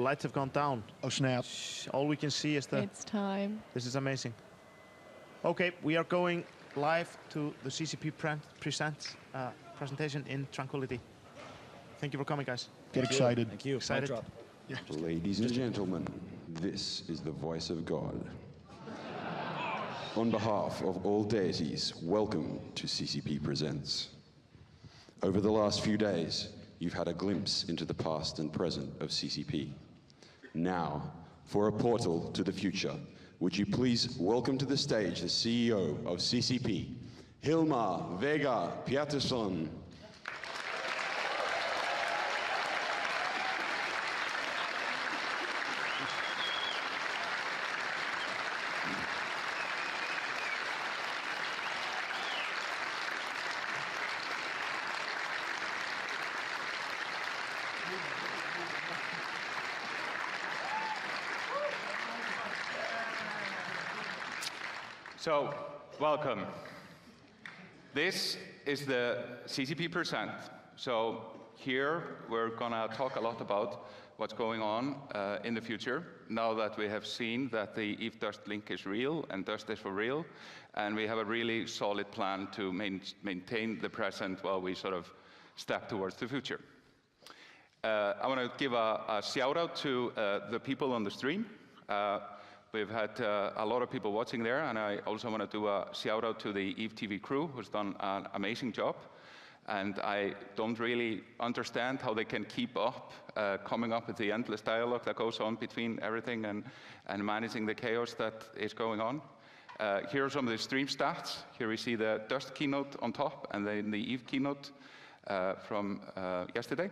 lights have gone down. Oh, snap. All we can see is the... It's time. This is amazing. Okay, we are going live to the CCP Present presentation in tranquility. Thank you for coming, guys. Get excited. Thank you. Excited. Yeah. Ladies and gentlemen, this is the voice of God. On behalf of all deities, welcome to CCP Presents. Over the last few days, you've had a glimpse into the past and present of CCP. Now, for a portal to the future, would you please welcome to the stage the CEO of CCP, Hilmar Vega Pettersson. So, welcome. This is the CCP Present. So here we're gonna talk a lot about what's going on in the future, now that we have seen that the Eve-Dust link is real and Dust is for real, and we have a really solid plan to maintain the present while we sort of step towards the future. I want to give a shout out to the people on the stream. We've had a lot of people watching there, and I also want to do a shout out to the Eve TV crew, who's done an amazing job. And I don't really understand how they can keep up, coming up with the endless dialogue that goes on between everything and managing the chaos that is going on. Here are some of the stream stats. Here we see the Dust keynote on top, and then the Eve keynote from yesterday.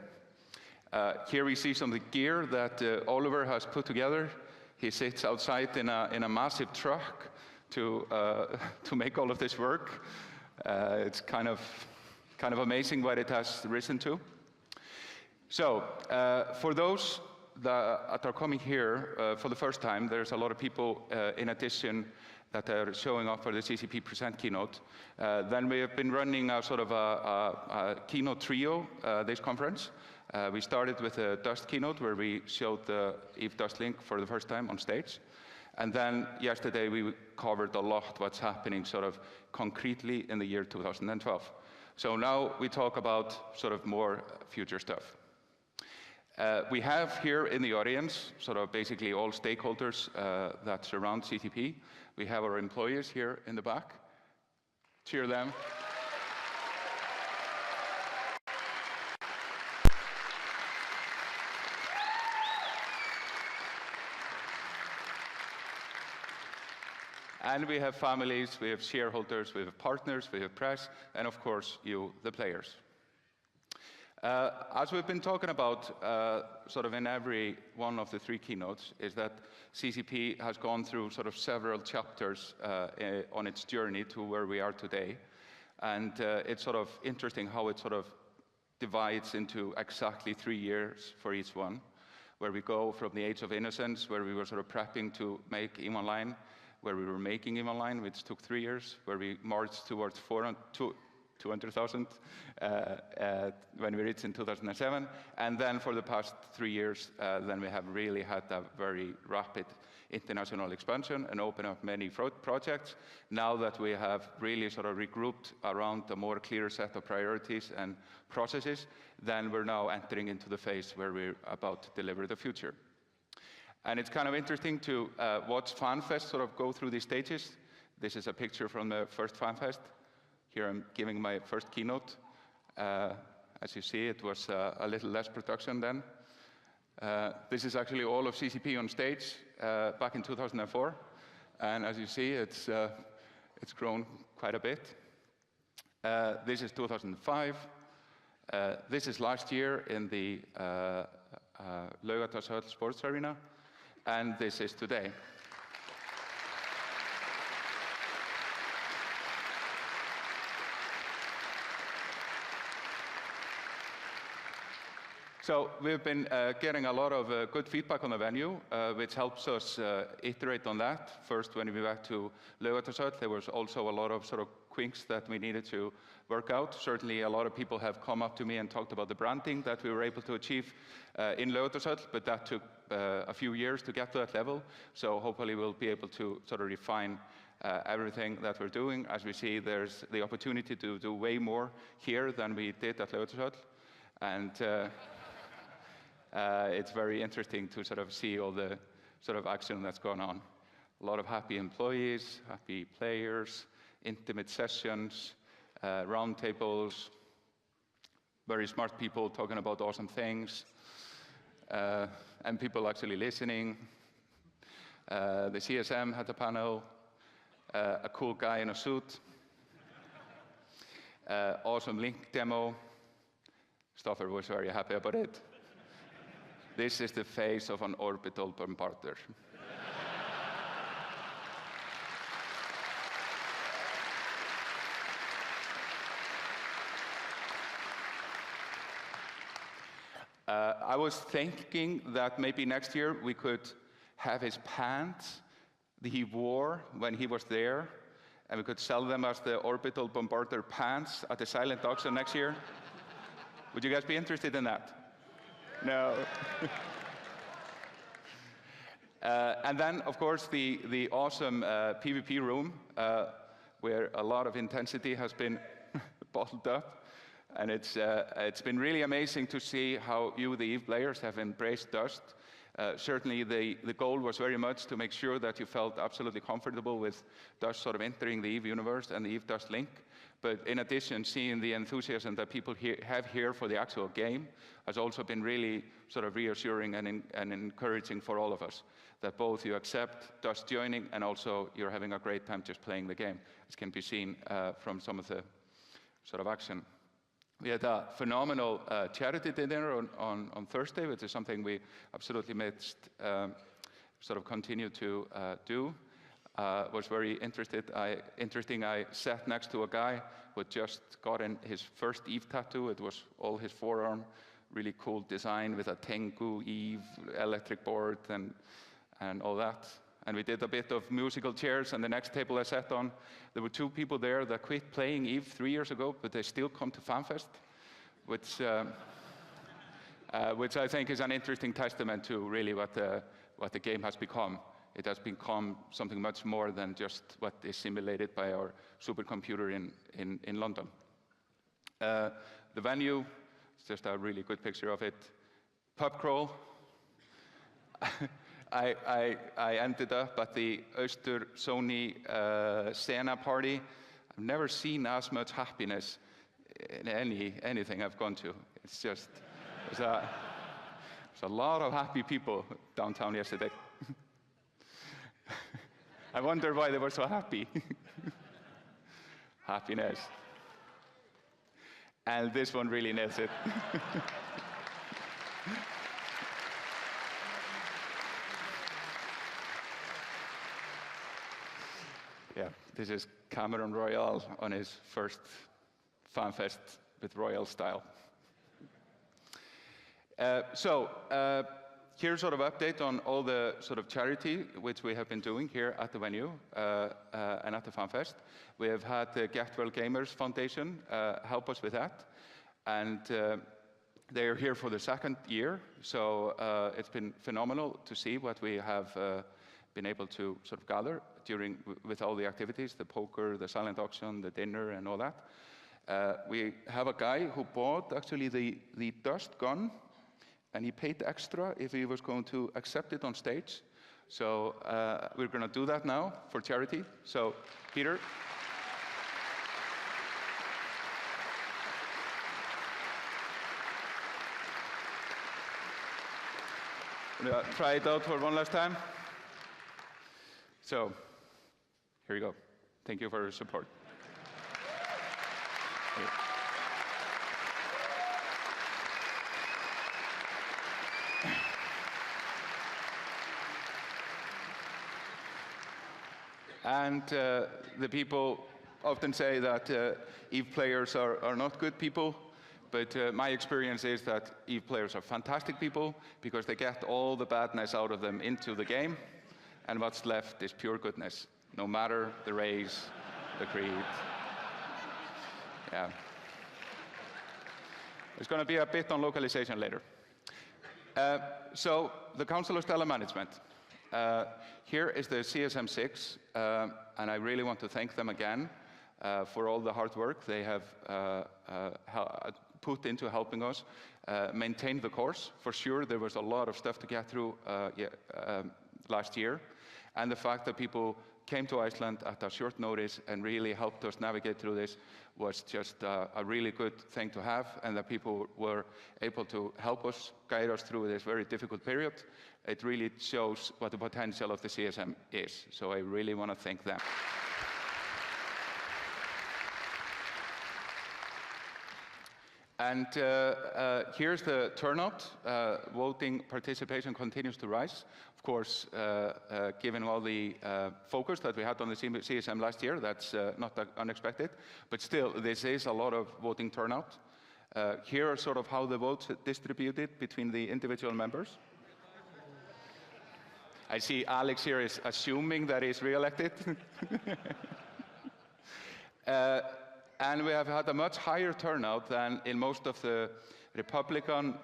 Here we see some of the gear that Oliver has put together. He sits outside in a massive truck to make all of this work. It's kind of amazing what it has risen to. So for those that are coming here for the first time, there's a lot of people in addition that are showing up for the CCP Present keynote. Then we have been running a sort of a keynote trio this conference. We started with a Dust keynote where we showed the Eve-Dust link for the first time on stage. And then yesterday we covered a lot what's happening sort of concretely in the year 2012. So now we talk about sort of more future stuff. We have here in the audience sort of basically all stakeholders that surround CCP. We have our employees here in the back. Cheer them. And we have families, we have shareholders, we have partners, we have press, and of course, you, the players. As we've been talking about sort of in every one of the three keynotes, is that CCP has gone through sort of several chapters on its journey to where we are today. And it's sort of interesting how it sort of divides into exactly 3 years for each one, where we go from the age of innocence, where we were sort of prepping to make EVE Online, where we were making EVE Online, which took 3 years, where we marched towards 200,000 when we reached in 2007. And then for the past 3 years, then we have really had a very rapid international expansion and opened up many projects. Now that we have really sort of regrouped around a more clear set of priorities and processes, then we're now entering into the phase where we're about to deliver the future. And it's kind of interesting to watch FanFest sort of go through these stages. This is a picture from the first FanFest. Here I'm giving my first keynote. As you see, it was a little less production then. This is actually all of CCP on stage back in 2004. And as you see, it's grown quite a bit. This is 2005. This is last year in the Laugardalshöll Sports Arena. And this is today. So we've been getting a lot of good feedback on the venue, which helps us iterate on that. First, when we went to Laugardalshöll, there was also a lot of sort of kinks that we needed to work out. Certainly, a lot of people have come up to me and talked about the branding that we were able to achieve in Laugardalshöll, but that took a few years to get to that level. So hopefully we'll be able to sort of refine everything that we're doing. As we see, there's the opportunity to do way more here than we did at Laugardalshöll. And it's very interesting to sort of see all the sort of action that's going on. A lot of happy employees, happy players, intimate sessions, roundtables, very smart people talking about awesome things, and people actually listening. The CSM had a panel, a cool guy in a suit, awesome link demo. Stoffer was very happy about it. This is the face of an orbital bombarder. I was thinking that maybe next year we could have his pants that he wore when he was there, and we could sell them as the orbital bombarder pants at the silent auction next year. Would you guys be interested in that? No. And then, of course, the awesome PvP room, where a lot of intensity has been bottled up. And it's been really amazing to see how you, the EVE players, have embraced Dust. Certainly, the goal was very much to make sure that you felt absolutely comfortable with Dust sort of entering the EVE universe and the EVE Dust link. But in addition, seeing the enthusiasm that people have here for the actual game has also been really sort of reassuring and encouraging for all of us, that both you accept Dust joining and also you're having a great time just playing the game, as can be seen from some of the sort of action. We had a phenomenal charity dinner on Thursday, which is something we absolutely must sort of continue to do. Was very interesting. I sat next to a guy who had just gotten his first EVE tattoo. It was all his forearm, really cool design with a Tengu EVE electric board and all that. And we did a bit of musical chairs, and the next table I sat on, there were two people there that quit playing EVE 3 years ago, but they still come to FanFest, which I think is an interesting testament to really what the game has become. It has become something much more than just what is simulated by our supercomputer in London. The venue, it's just a really good picture of it. Pub crawl. I ended up at the Öster Sony Sena party. I've never seen as much happiness in anything I've gone to. It's just, there's a lot of happy people downtown yesterday. I wonder why they were so happy. Happiness. And this one really nails it. Yeah, this is Cameron Royale on his first FanFest with Royal style. Here's sort of update on all the sort of charity which we have been doing here at the venue and at the FanFest. We have had the Get Well Gamers Foundation help us with that, and they are here for the second year. So it's been phenomenal to see what we have been able to sort of gather with all the activities, the poker, the silent auction, the dinner, and all that. We have a guy who bought actually the Dust gun, and he paid extra if he was going to accept it on stage. So we're going to do that now for charity. So, Peter. Try it out for one last time. So, here you go. Thank you for your support. And the people often say that EVE players are not good people, but my experience is that EVE players are fantastic people because they get all the badness out of them into the game, and what's left is pure goodness, no matter the race, the creed. Yeah. There's going to be a bit on localization later. So the Council of Stellar Management. Here is the CSM6, and I really want to thank them again for all the hard work they have put into helping us maintain the course. For sure, there was a lot of stuff to get through last year, and the fact that people came to Iceland at a short notice and really helped us navigate through this was just a really good thing to have, and that people were able to help us, guide us through this very difficult period. It really shows what the potential of the CSM is. So I really want to thank them. And here's the turnout. Voting participation continues to rise. Of course, given all the focus that we had on the CSM last year, that's not that unexpected. But still, this is a lot of voting turnout. Here are sort of how the votes are distributed between the individual members. I see Alex here is assuming that he's re-elected. And we have had a much higher turnout than in most of the Republican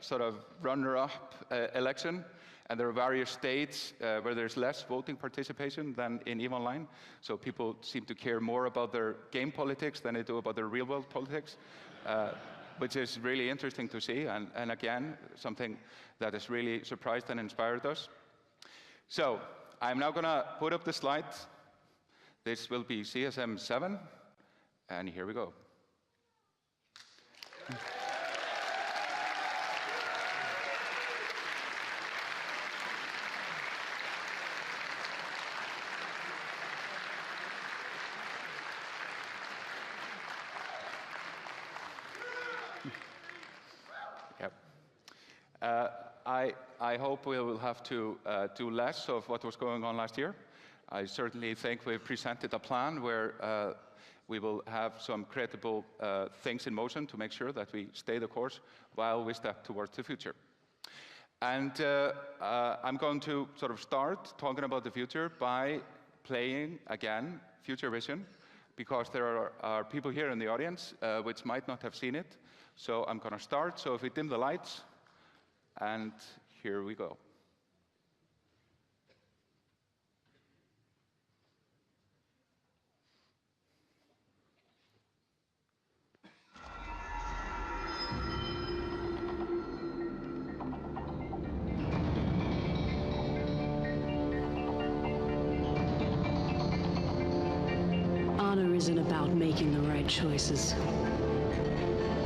sort of runner-up election. And there are various states where there's less voting participation than in EVE Online. So people seem to care more about their game politics than they do about their real-world politics, which is really interesting to see. And again, something that has really surprised and inspired us. So I'm now going to put up the slide. This will be CSM 7. And here we go. Yep. I hope we will have to do less of what was going on last year. I certainly think we've presented a plan where we will have some credible things in motion to make sure that we stay the course while we step towards the future. And I'm going to sort of start talking about the future by playing, again, Future Vision, because there are people here in the audience which might not have seen it. So I'm going to start. So if we dim the lights, and here we go. Honor isn't about making the right choices.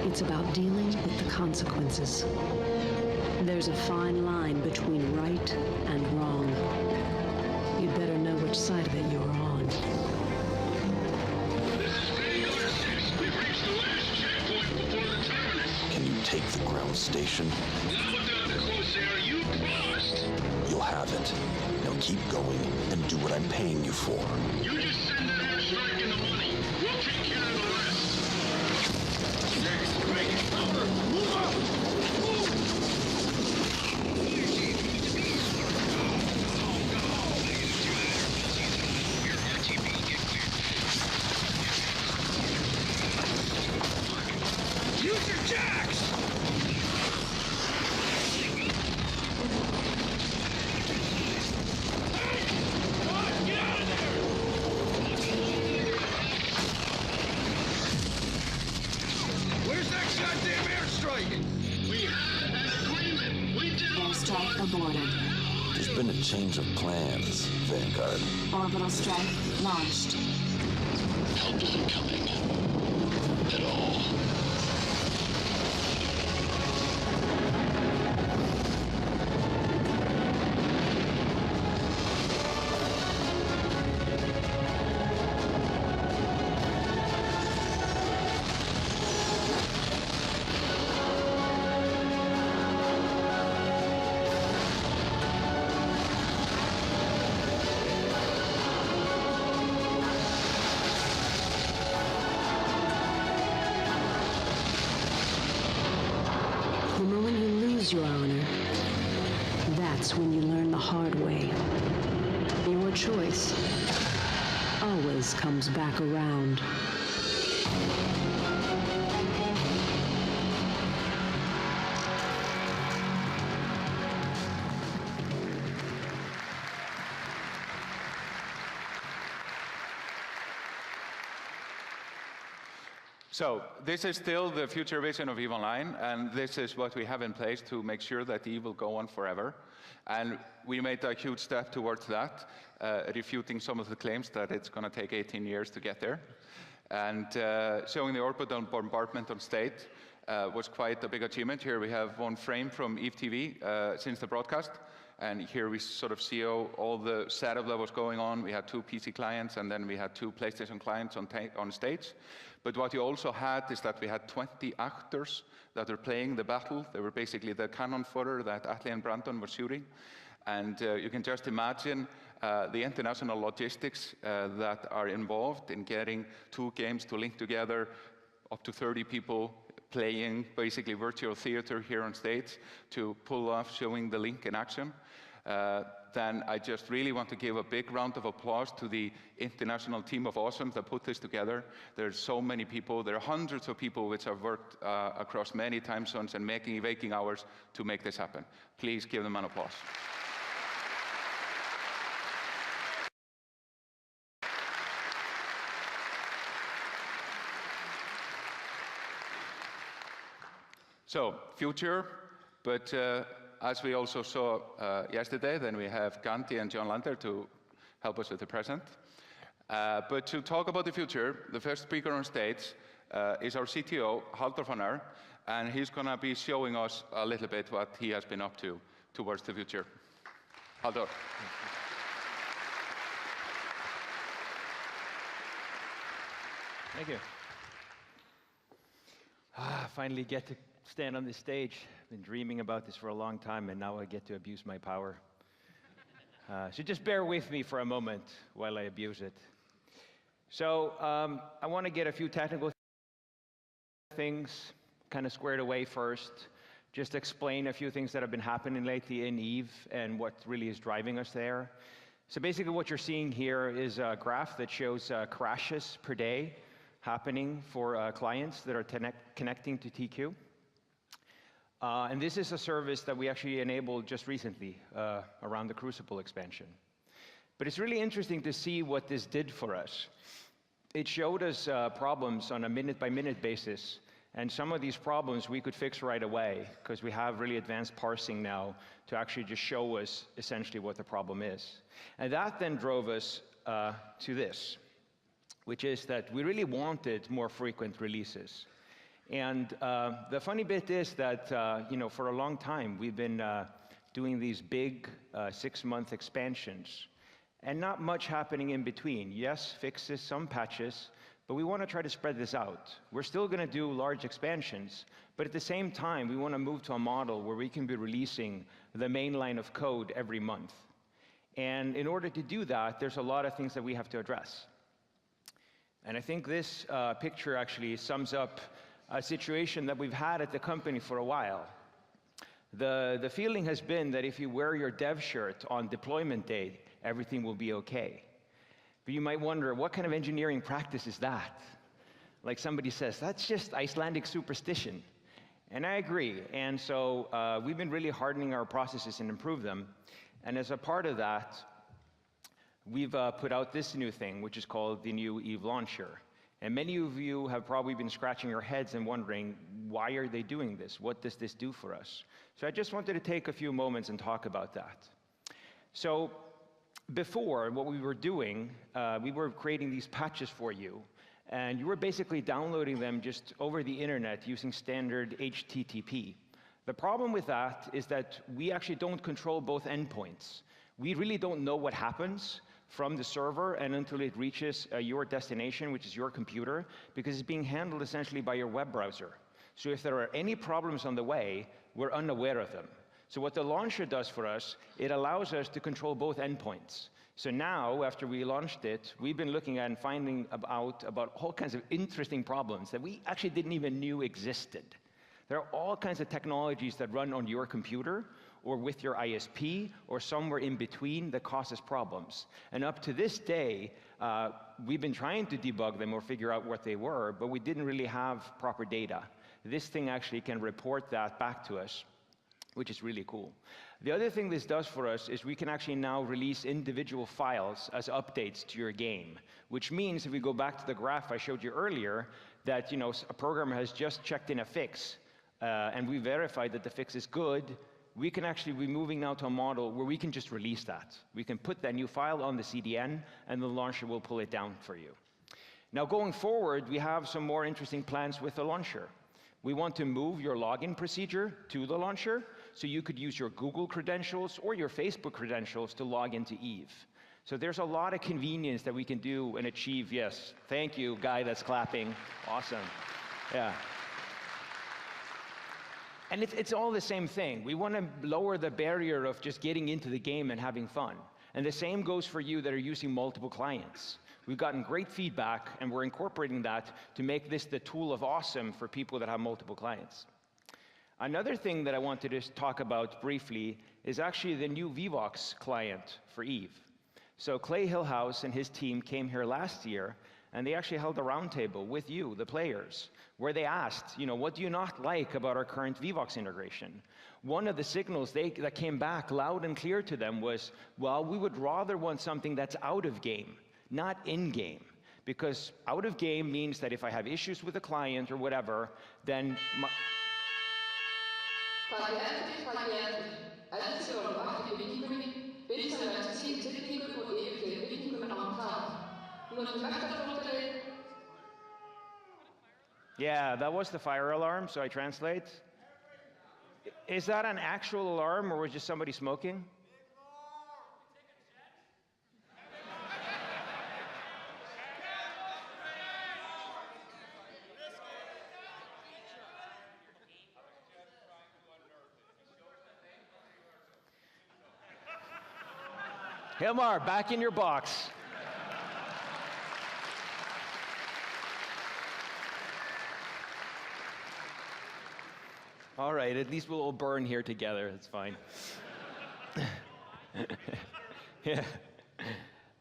It's about dealing with the consequences. There's a fine line between right and wrong. You'd better know which side of it you're on. This is Vanguard 6. We've reached the last checkpoint before the terminus. Can you take the ground station? Now down to close air, you promised. You'll have it. Now keep going and do what I'm paying you for. You just send that airstrike in the money. We'll take care of the rest. Next, make it cover. Move up! Move! Use your jacks! Aborted. There's been a change of plans, Vanguard. Orbital strike launched. Help isn't coming. At all. Your honor. That's when you learn the hard way. Your choice always comes back around. So this is still the future vision of EVE Online, and this is what we have in place to make sure that EVE will go on forever. And we made a huge step towards that, refuting some of the claims that it's going to take 18 years to get there. And showing the orbital bombardment on state was quite a big achievement. Here we have one frame from EVE TV since the broadcast. And here we sort of see all the setup that was going on. We had 2 PC clients, and then we had 2 PlayStation clients on stage. But what you also had is that we had 20 actors that were playing the battle. They were basically the cannon fodder that Atli and Brandon were shooting. And you can just imagine the international logistics that are involved in getting 2 games to link together, up to 30 people playing basically virtual theater here on stage to pull off showing the link in action. Then I just really want to give a big round of applause to the international team of awesomes that put this together. There's so many people. There are hundreds of people which have worked across many time zones and making waking hours to make this happen. Please give them an applause. So, future, but as we also saw yesterday, then we have Gandhi and John Lander to help us with the present. But to talk about the future, the first speaker on stage is our CTO, Halldór Fannar, and he's going to be showing us a little bit what he has been up to towards the future. Halldór. Thank you. Finally get to stand on this stage. I've been dreaming about this for a long time, and now I get to abuse my power. So just bear with me for a moment while I abuse it. So I want to get a few technical things kind of squared away first. Just explain a few things that have been happening lately in EVE and what really is driving us there. So basically what you're seeing here is a graph that shows crashes per day happening for clients that are connecting to TQ. And this is a service that we actually enabled just recently around the Crucible expansion. But it's really interesting to see what this did for us. It showed us problems on a minute-by-minute basis, and some of these problems we could fix right away because we have really advanced parsing now to actually just show us essentially what the problem is. And that then drove us to this, which is that we really wanted more frequent releases. And the funny bit is that, for a long time, we've been doing these big 6-month expansions, and not much happening in between. Yes, fixes, some patches, but we want to try to spread this out. We're still going to do large expansions, but at the same time, we want to move to a model where we can be releasing the main line of code every month. And in order to do that, there's a lot of things that we have to address. And I think this picture actually sums up a situation that we've had at the company for a while. The feeling has been that if you wear your dev shirt on deployment day, everything will be okay. But you might wonder, what kind of engineering practice is that? Like somebody says, that's just Icelandic superstition. And I agree. And so we've been really hardening our processes and improve them. And as a part of that, we've put out this new thing, which is called the new EVE Launcher. And many of you have probably been scratching your heads and wondering, why are they doing this? What does this do for us? So I just wanted to take a few moments and talk about that. So before, what we were doing, we were creating these patches for you, and you were basically downloading them just over the internet using standard HTTP. The problem with that is that we actually don't control both endpoints. We really don't know what happens from the server and until it reaches your destination, which is your computer, because it's being handled essentially by your web browser. So if there are any problems on the way, we're unaware of them. So what the launcher does for us, it allows us to control both endpoints. So now, after we launched it, we've been looking at and finding out about all kinds of interesting problems that we actually didn't even know existed. There are all kinds of technologies that run on your computer or with your ISP or somewhere in between that causes problems. And up to this day, we've been trying to debug them or figure out what they were, but we didn't really have proper data. This thing actually can report that back to us, which is really cool. The other thing this does for us is we can actually now release individual files as updates to your game, which means if we go back to the graph I showed you earlier, that a programmer has just checked in a fix, and we verified that the fix is good, we can actually be moving now to a model where we can just release that. We can put that new file on the CDN, and the launcher will pull it down for you. Now, going forward, we have some more interesting plans with the launcher. We want to move your login procedure to the launcher, so you could use your Google credentials or your Facebook credentials to log into Eve. So there's a lot of convenience that we can do and achieve. Yes, thank you, guy that's clapping. Awesome. Yeah. And it's all the same thing. We want to lower the barrier of just getting into the game and having fun. And the same goes for you that are using multiple clients. We've gotten great feedback, and we're incorporating that to make this the tool of awesome for people that have multiple clients. Another thing that I wanted to talk about briefly is actually the new Vivox client for Eve. So Clay Hillhouse and his team came here last year, and they actually held a roundtable with you, the players, where they asked, what do you not like about our current Vivox integration? One of the signals that came back loud and clear to them was, well, we would rather want something that's out of game, not in game. Because out of game means that if I have issues with a client or whatever, then yeah, that was the fire alarm, so I translate. Is that an actual alarm, or was just somebody smoking? Hilmar, back in your box. All right, at least we'll all burn here together. That's fine. Yeah.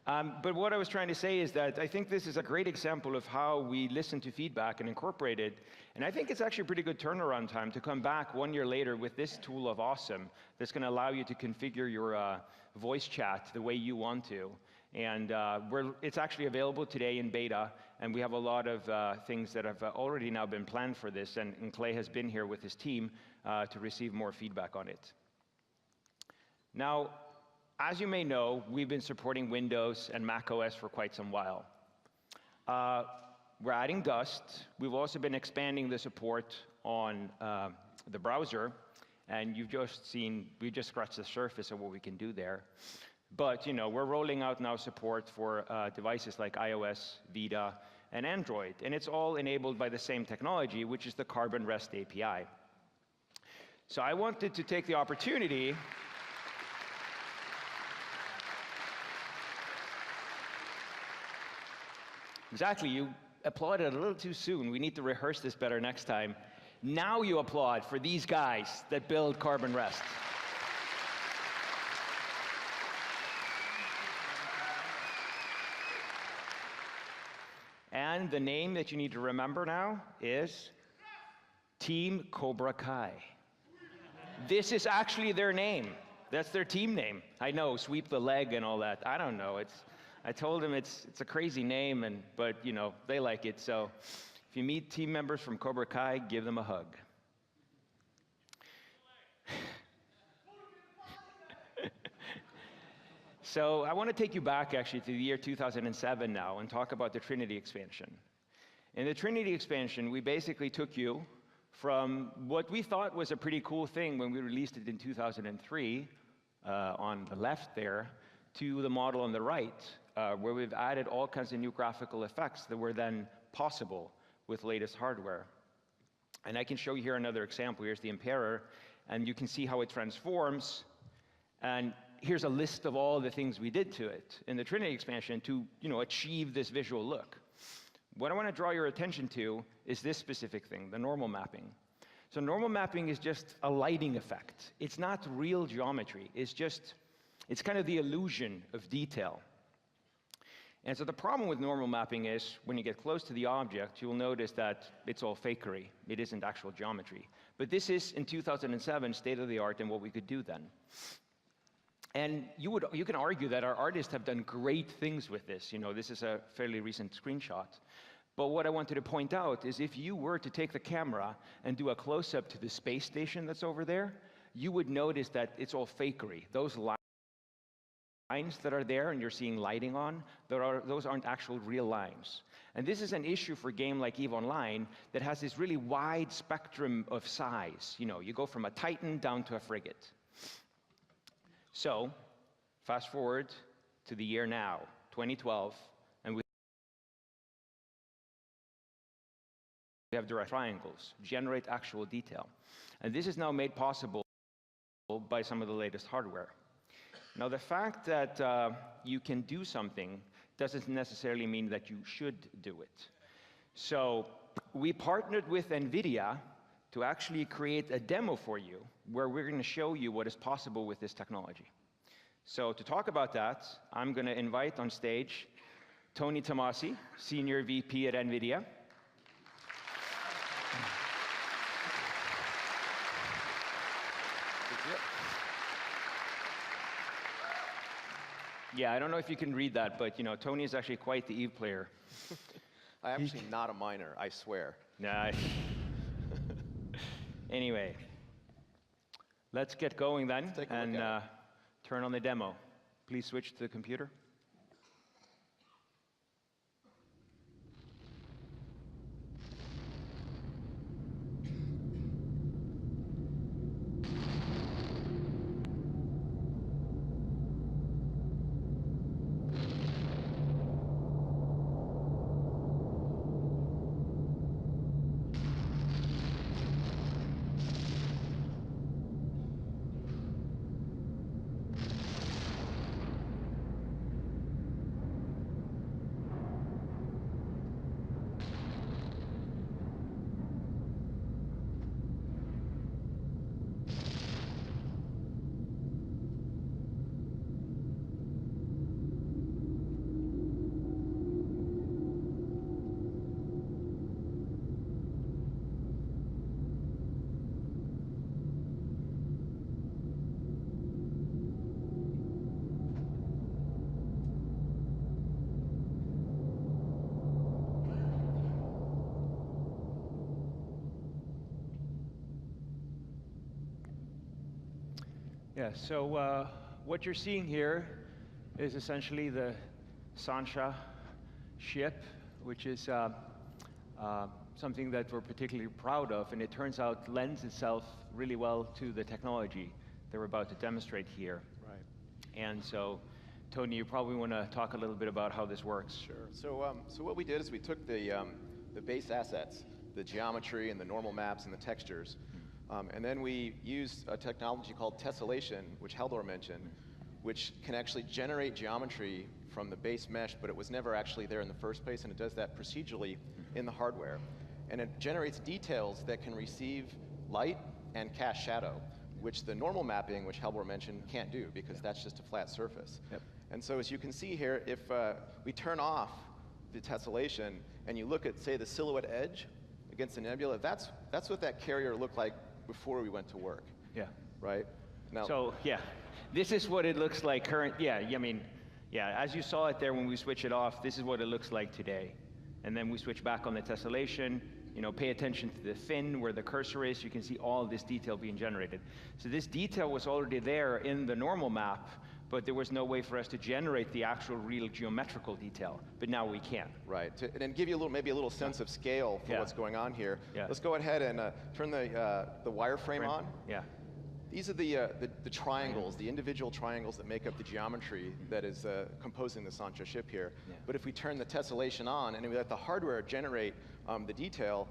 But what I was trying to say is that I think this is a great example of how we listen to feedback and incorporate it. And I think it's actually a pretty good turnaround time to come back 1 year later with this tool of awesome that's going to allow you to configure your voice chat the way you want to. And it's actually available today in beta, and we have a lot of things that have already now been planned for this, and Clay has been here with his team to receive more feedback on it. Now, as you may know, we've been supporting Windows and Mac OS for quite some while. We're adding Dust. We've also been expanding the support on the browser, and you've just seen, we just scratched the surface of what we can do there. But we're rolling out now support for devices like iOS, Vita, and Android, and it's all enabled by the same technology, which is the Carbon REST API. So I wanted to take the opportunity Exactly, you applauded a little too soon. We need to rehearse this better next time. Now you applaud for these guys that build Carbon REST. And the name that you need to remember now is Team Cobra Kai. This is actually their name. That's their team name. I know, sweep the leg and all that. I don't know. I told them it's a crazy name, but they like it. So if you meet team members from Cobra Kai, give them a hug. So I want to take you back actually to the year 2007 now and talk about the Trinity expansion. In the Trinity expansion, we basically took you from what we thought was a pretty cool thing when we released it in 2003 on the left there, to the model on the right, where we've added all kinds of new graphical effects that were then possible with latest hardware. And I can show you here another example. Here's the Emperor, and you can see how it transforms. And here's a list of all the things we did to it in the Trinity expansion to achieve this visual look. What I want to draw your attention to is this specific thing, the normal mapping. So normal mapping is just a lighting effect. It's not real geometry. It's kind of the illusion of detail. And so the problem with normal mapping is when you get close to the object, you'll notice that it's all fakery. It isn't actual geometry. But this is, in 2007, state of the art and what we could do then. And you can argue that our artists have done great things with this. This is a fairly recent screenshot. But what I wanted to point out is if you were to take the camera and do a close-up to the space station that's over there, you would notice that it's all fakery. Those lines that are there and you're seeing lighting on, those aren't actual real lines. And this is an issue for a game like EVE Online that has this really wide spectrum of size. You know, you go from a Titan down to a frigate. So, fast forward to the year now, 2012, and we have direct triangles, generate actual detail. And this is now made possible by some of the latest hardware. Now, the fact that you can do something doesn't necessarily mean that you should do it. So we partnered with NVIDIA to actually create a demo for you where we're going to show you what is possible with this technology. So to talk about that, I'm going to invite on stage Tony Tomasi, Senior VP at NVIDIA. Yeah, I don't know if you can read that, but you know, Tony is actually quite the EVE player. I'm actually not a miner, I swear. Nah. Anyway, let's get going then and turn on the demo. Please switch to the computer. Yeah, so what you're seeing here is essentially the Sancha ship, which is something that we're particularly proud of, and it turns out lends itself really well to the technology that we're about to demonstrate here. Right. And so, Tony, you probably want to talk a little bit about how this works. Sure. So what we did is we took the base assets, the geometry and the normal maps and the textures, and then we used a technology called tessellation, which Haldor mentioned, which can actually generate geometry from the base mesh, but it was never actually there in the first place, and it does that procedurally in the hardware. And it generates details that can receive light and cast shadow, which the normal mapping, which Haldor mentioned, can't do, because that's just a flat surface. Yep. And so as you can see here, if we turn off the tessellation and you look at, say, the silhouette edge against the nebula, that's what that carrier looked like before we went to work. Yeah. Right? Now, So, yeah, this is what it looks like current, I mean, as you saw it there when we switch it off, this is what it looks like today. And then we switch back on the tessellation, pay attention to the fin where the cursor is, you can see all this detail being generated. So this detail was already there in the normal map, but there was no way for us to generate the actual real geometrical detail, but now we can. right, and then give you maybe a little sense of scale for what's going on here. Yeah. Let's go ahead and turn the wireframe on. Yeah. These are the triangles, the individual triangles that make up the geometry that is composing the Sancha ship here. Yeah. But if we turn the tessellation on and we let the hardware generate the detail,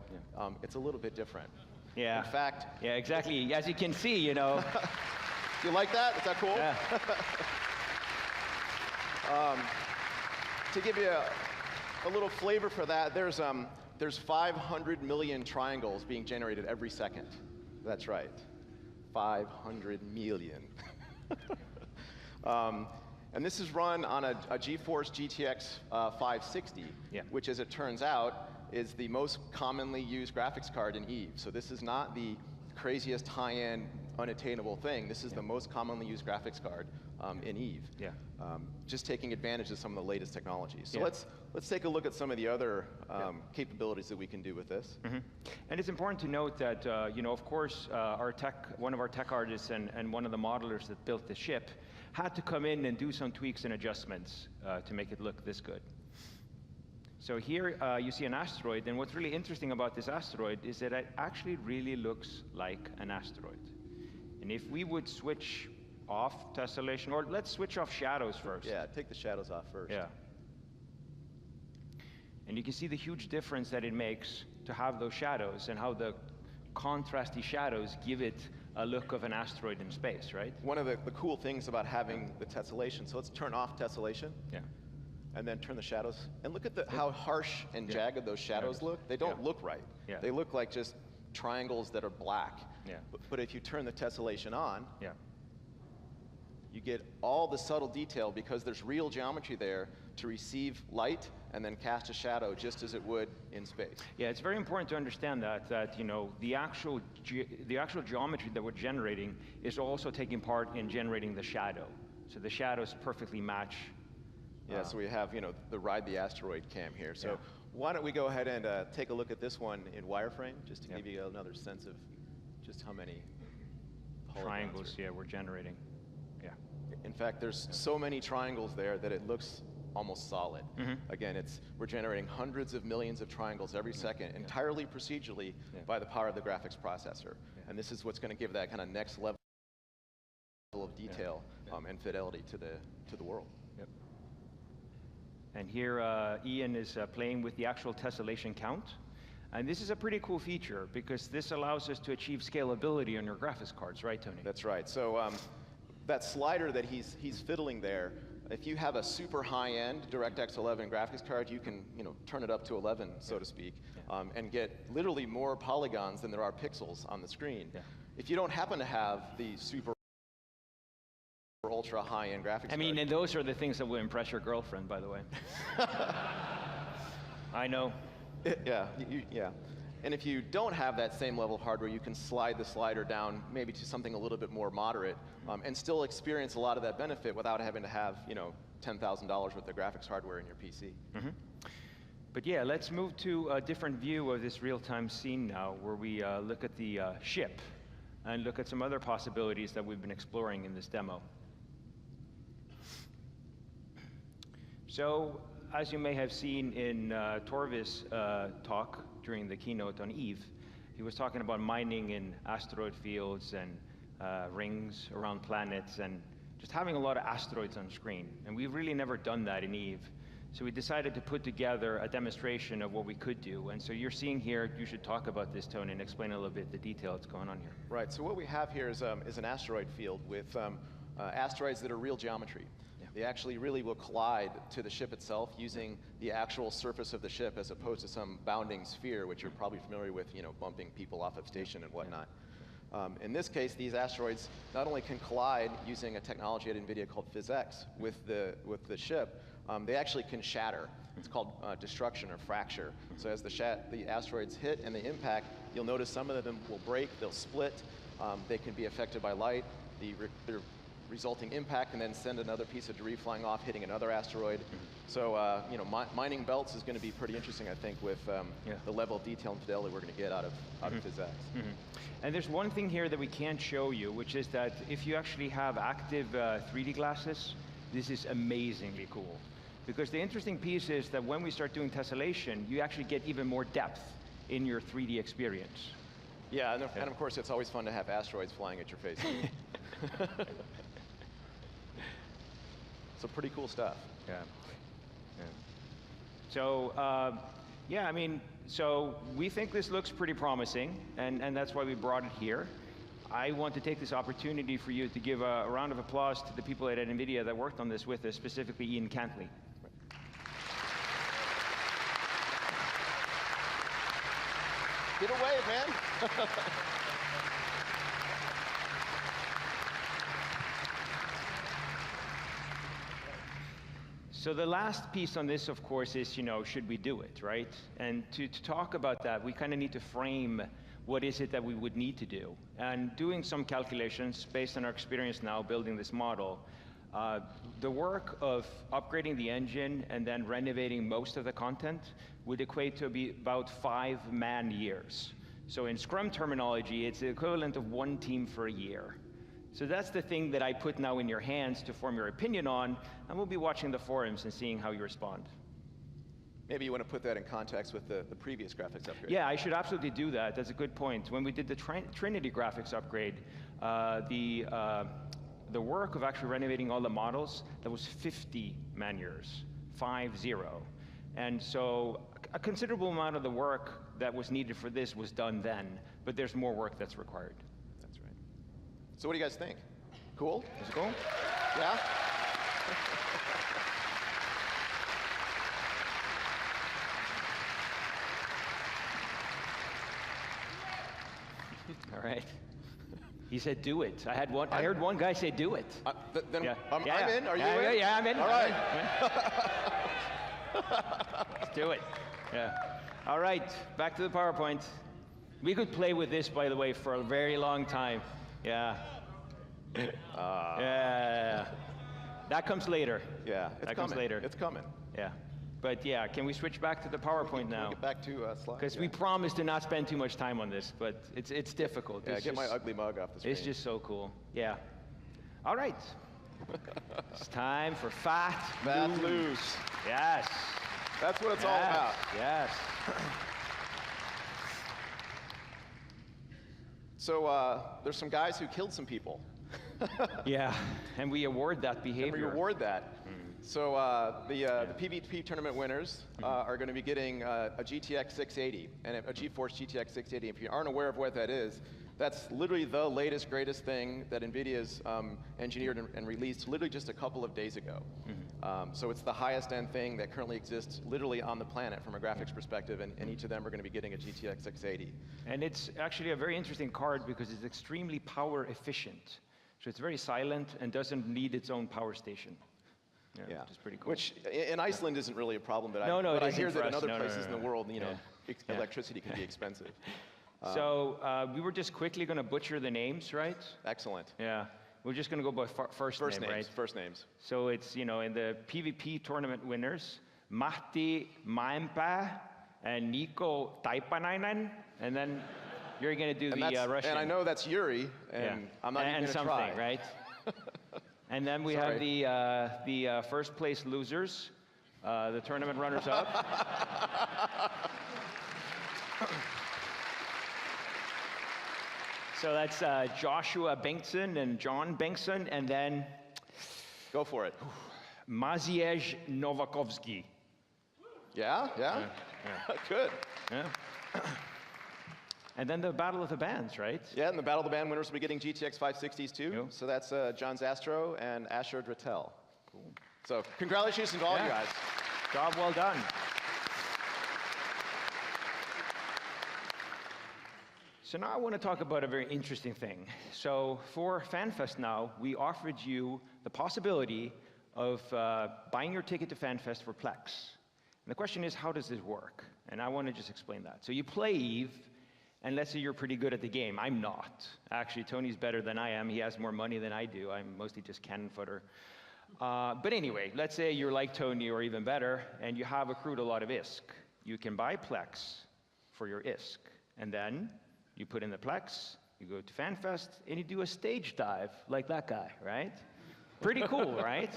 it's a little bit different. Yeah. In fact, Yeah, exactly. As you can see, you like that? Is that cool? Yeah. To give you a little flavor for that, there's 500 million triangles being generated every second. That's right, 500 million. And this is run on a GeForce GTX 560, which, as it turns out, is the most commonly used graphics card in EVE. So this is not the craziest high-end, unattainable thing. This is the most commonly used graphics card in Eve. Yeah. Just taking advantage of some of the latest technologies. So Yeah. let's take a look at some of the other capabilities that we can do with this. And it's important to note that, of course, one of our tech artists and one of the modelers that built the ship had to come in and do some tweaks and adjustments to make it look this good. So here you see an asteroid, and what's really interesting about this asteroid is that it actually really looks like an asteroid. And if we would switch off tessellation, or let's switch off shadows first. Yeah, take the shadows off first. Yeah. And you can see the huge difference that it makes to have those shadows and how the contrasty shadows give it a look of an asteroid in space, right? One of the cool things about having the tessellation, so let's turn off tessellation. Yeah. And then turn the shadows. And look at how harsh and jagged those shadows look. They don't look right. Yeah. They look like just triangles that are black. Yeah. But if you turn the tessellation on, Yeah. you get all the subtle detail because there's real geometry there to receive light and then cast a shadow just as it would in space. Yeah, it's very important to understand that the actual geometry that we're generating is also taking part in generating the shadow. So the shadows perfectly match. Yeah, so we have the Ride the Asteroid cam here. So Yeah. why don't we go ahead and take a look at this one in wireframe just to give you another sense of just how many polygons Triangles, yeah, we're generating. Yeah. In fact, there's so many triangles there that it looks almost solid. Again, we're generating hundreds of millions of triangles every second, entirely procedurally by the power of the graphics processor. And this is what's going to give that kind of next level of detail and fidelity to the world. Yep. And here Ian is playing with the actual tessellation count. And this is a pretty cool feature because this allows us to achieve scalability on your graphics cards, right, Tony? That's right. So that slider that he's fiddling there, if you have a super high-end DirectX 11 graphics card, you can turn it up to 11, so to speak, and get literally more polygons than there are pixels on the screen. Yeah. If you don't happen to have the super ultra high-end graphics card, And those are the things that will impress your girlfriend, by the way. I know. Yeah. And if you don't have that same level of hardware, you can slide the slider down maybe to something a little bit more moderate and still experience a lot of that benefit without having to have $10,000 worth of graphics hardware in your PC. But yeah, let's move to a different view of this real-time scene now, where we look at the ship and look at some other possibilities that we've been exploring in this demo. So, as you may have seen in Torvis' talk during the keynote on Eve, he was talking about mining in asteroid fields and rings around planets and just having a lot of asteroids on screen. And we've really never done that in Eve. So we decided to put together a demonstration of what we could do. And so you're seeing here, you should talk about this, Tony, and explain a little bit the detail that's going on here. Right, so what we have here is an asteroid field with asteroids that are real geometry. They actually really will collide to the ship itself using the actual surface of the ship as opposed to some bounding sphere, which you're probably familiar with, bumping people off of station and whatnot. In this case, these asteroids not only can collide using a technology at NVIDIA called PhysX with the ship, they actually can shatter. It's called destruction or fracture. So as the asteroids hit and they impact, you'll notice some of them will break, they'll split, they can be affected by light. The resulting impact and then send another piece of debris flying off, hitting another asteroid. So, mining belts is going to be pretty interesting, I think, with the level of detail and fidelity we're going to get out of PhysX. And there's one thing here that we can't show you, which is that if you actually have active 3D glasses, this is amazingly cool. Because the interesting piece is that when we start doing tessellation, you actually get even more depth in your 3D experience. Yeah, and of course, it's always fun to have asteroids flying at your face. So pretty cool stuff. Yeah. So, so we think this looks pretty promising, and that's why we brought it here. I want to take this opportunity for you to give a round of applause to the people at NVIDIA that worked on this with us, specifically Ian Cantley. Get away, man. So the last piece on this, of course, is, should we do it, right? And to talk about that, we kind of need to frame what is it that we would need to do. And doing some calculations based on our experience now building this model, The work of upgrading the engine and then renovating most of the content would equate to be about 5 man-years. So in Scrum terminology, it's the equivalent of 1 team for a year. So that's the thing that I put now in your hands to form your opinion on, and we'll be watching the forums and seeing how you respond. Maybe you want to put that in context with the previous graphics upgrade. Yeah, I should absolutely do that. That's a good point. When we did the Trinity graphics upgrade, the work of actually renovating all the models, that was 50 man-years, 50. And so a considerable amount of the work that was needed for this was done then, but there's more work that's required. That's right. So what do you guys think? Cool? Is it cool? Yeah? All right. He said, "Do it." I heard one guy say, "Do it." Then Yeah. I'm Yeah. in. Are you in? Yeah, I'm in. All right. Let's do it. Yeah. All right. Back to the PowerPoint. We could play with this, by the way, for a very long time. Yeah. Yeah. That comes later. Yeah, it's That coming. comes later. It's coming. Yeah. But yeah, can we switch back to the PowerPoint Can now? we get back to slides? Because we promised to not spend too much time on this, but it's difficult. Yeah, It's get my just- ugly mug off the screen. It's just so cool. Yeah. All right. It's time for Fat Loose. Yes. That's what it's all Yes. about. Yes. So there's some guys who killed some people. Yeah. And we award that And behavior. we reward that. So the PvP tournament winners are going to be getting a GTX 680 and a GeForce GTX 680. If you aren't aware of what that is, that's literally the latest, greatest thing that NVIDIA's engineered and released literally just a couple of days ago. So it's the highest end thing that currently exists literally on the planet from a graphics perspective, and each of them are going to be getting a GTX 680. And it's actually a very interesting card because it's extremely power efficient. So it's very silent and doesn't need its own power station. Yeah, which is pretty cool. Which in Iceland isn't really a problem, but No, I it hear isn't that for in us. other No, places in the world, you know, Yeah. electricity can be expensive. So we were just quickly going to butcher the names, right? Excellent. Yeah. We're just going to go by first First name, names. right? First names. So it's, in the PvP tournament winners, Matti Maempa and Nico Taipanainen, and then you're going to do the Russian. And I know that's Yuri, and I'm not even and going to something, try. right? And then we have the first place losers, the tournament runners-up. So that's Joshua Bengtsson and John Bengtsson, and then Go for it. Maciej Nowakovski. Yeah? Good. Yeah. And then the Battle of the Bands, right? Yeah, and the Battle of the Band winners will be getting GTX 560s too. Yep. So that's John Zastro and Asher Drattel. Cool. So congratulations to all you guys. Job well done. So now I want to talk about a very interesting thing. So for FanFest now, we offered you the possibility of buying your ticket to FanFest for Plex. And the question is, how does this work? And I want to just explain that. So you play Eve, and let's say you're pretty good at the game. I'm not. Actually, Tony's better than I am. He has more money than I do. I'm mostly just cannon footer. But anyway, let's say you're like Tony or even better, and you have accrued a lot of ISK. You can buy Plex for your ISK. And then you put in the Plex, you go to FanFest, and you do a stage dive like that guy, right? Pretty cool, right?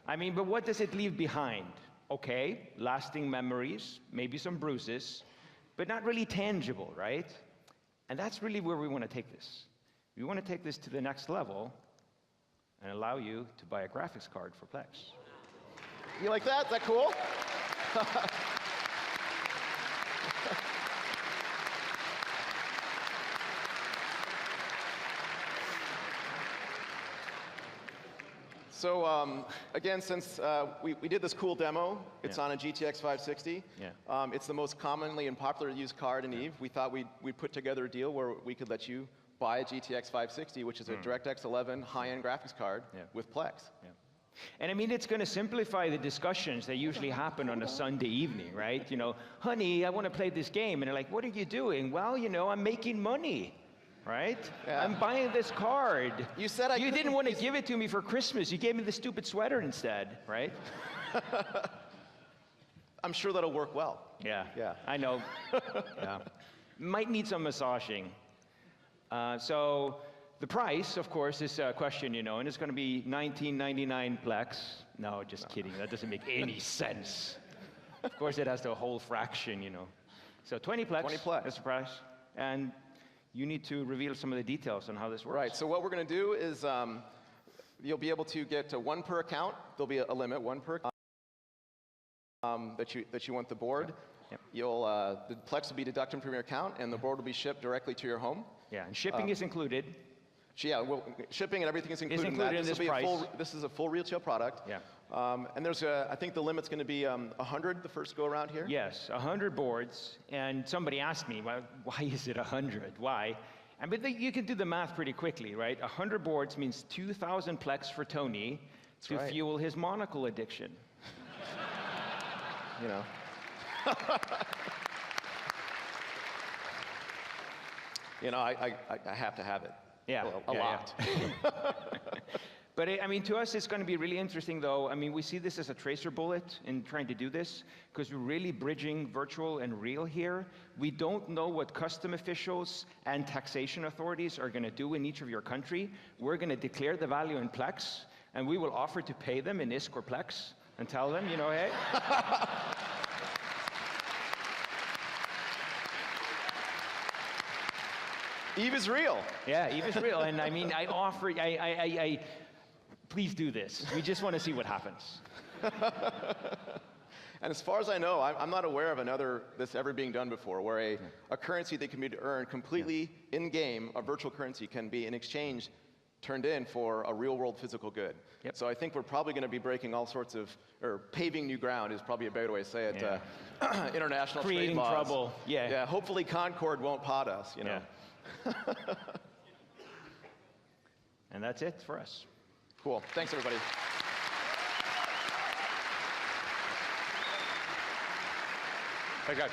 I mean, but what does it leave behind? Okay, lasting memories, maybe some bruises, but not really tangible, right? And that's really where we want to take this. We want to take this to the next level and allow you to buy a graphics card for Plex. You like that? Is that cool? So again, since we did this cool demo, it's on a GTX 560. Yeah. It's the most commonly and popularly used card in Eve. We thought we'd put together a deal where we could let you buy a GTX 560, which is a DirectX 11 high-end graphics card with Plex. Yeah. And I mean, it's going to simplify the discussions that usually happen on a Sunday evening, right? Honey, I want to play this game. And they're like, what are you doing? Well, I'm making money. right? Yeah. I'm buying this card. You said I You couldn't didn't want to use- give it to me for Christmas. You gave me the stupid sweater instead, right? I'm sure that'll work well. Yeah. Yeah. I know. Yeah. Might need some massaging. So the price, of course, is a question, you know, and it's going to be $19.99 plex. No, just kidding. That doesn't make any sense. Of course, it has the whole fraction, you know. So 20 plex. 20 plex. That's the price. And you need to reveal some of the details on how this works. Right, so what we're going to do is you'll be able to get to one per account. There'll be a limit, one per account that you want the board. Yep. The plex will be deducted from your account, and the board will be shipped directly to your home. Yeah, and shipping is included. Well, shipping and everything is included, included in this. this price. This is a full retail product. Yeah. And there's I think the limit's going to be 100 the first go around here. Yes, 100 boards, and somebody asked me, well, why is it 100? Why? But you can do the math pretty quickly, right? 100 boards means 2,000 plex for Tony to right. fuel his monocle addiction. You know. You know, I have to have it. Yeah, a lot. But I mean, to us, it's going to be really interesting, though. I mean, we see this as a tracer bullet in trying to do this, because we're really bridging virtual and real here. We don't know what custom officials and taxation authorities are going to do in each of your country. We're going to declare the value in plex, and we will offer to pay them in ISK or plex, and tell them, you know, hey. Eve is real. Yeah, Eve is real, and I mean, I offer, please do this. We just want to see what happens. And as far as I know, I'm not aware of this ever being done before, where a currency that can be earned completely in-game, a virtual currency, can be in exchange turned in for a real-world physical good. Yep. So I think we're probably going to be breaking all sorts of, or paving new ground is probably a better way to say it. Yeah. International Creating trade laws. trouble. Yeah. Yeah. Hopefully Concord won't pot us. You know. Yeah. And that's it for us. Cool. Thanks, everybody. Hey, guys.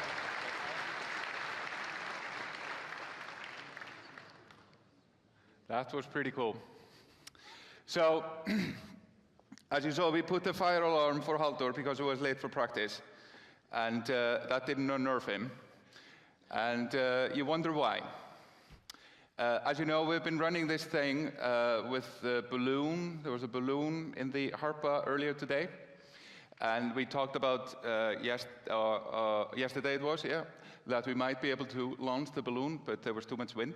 That was pretty cool. So, as you saw, we put the fire alarm for Halldór because he was late for practice, and that didn't unnerve him. And you wonder why. As you know, we've been running this thing with the balloon. There was a balloon in the Harpa earlier today. And we talked about, yesterday it was, yeah, that we might be able to launch the balloon, but there was too much wind.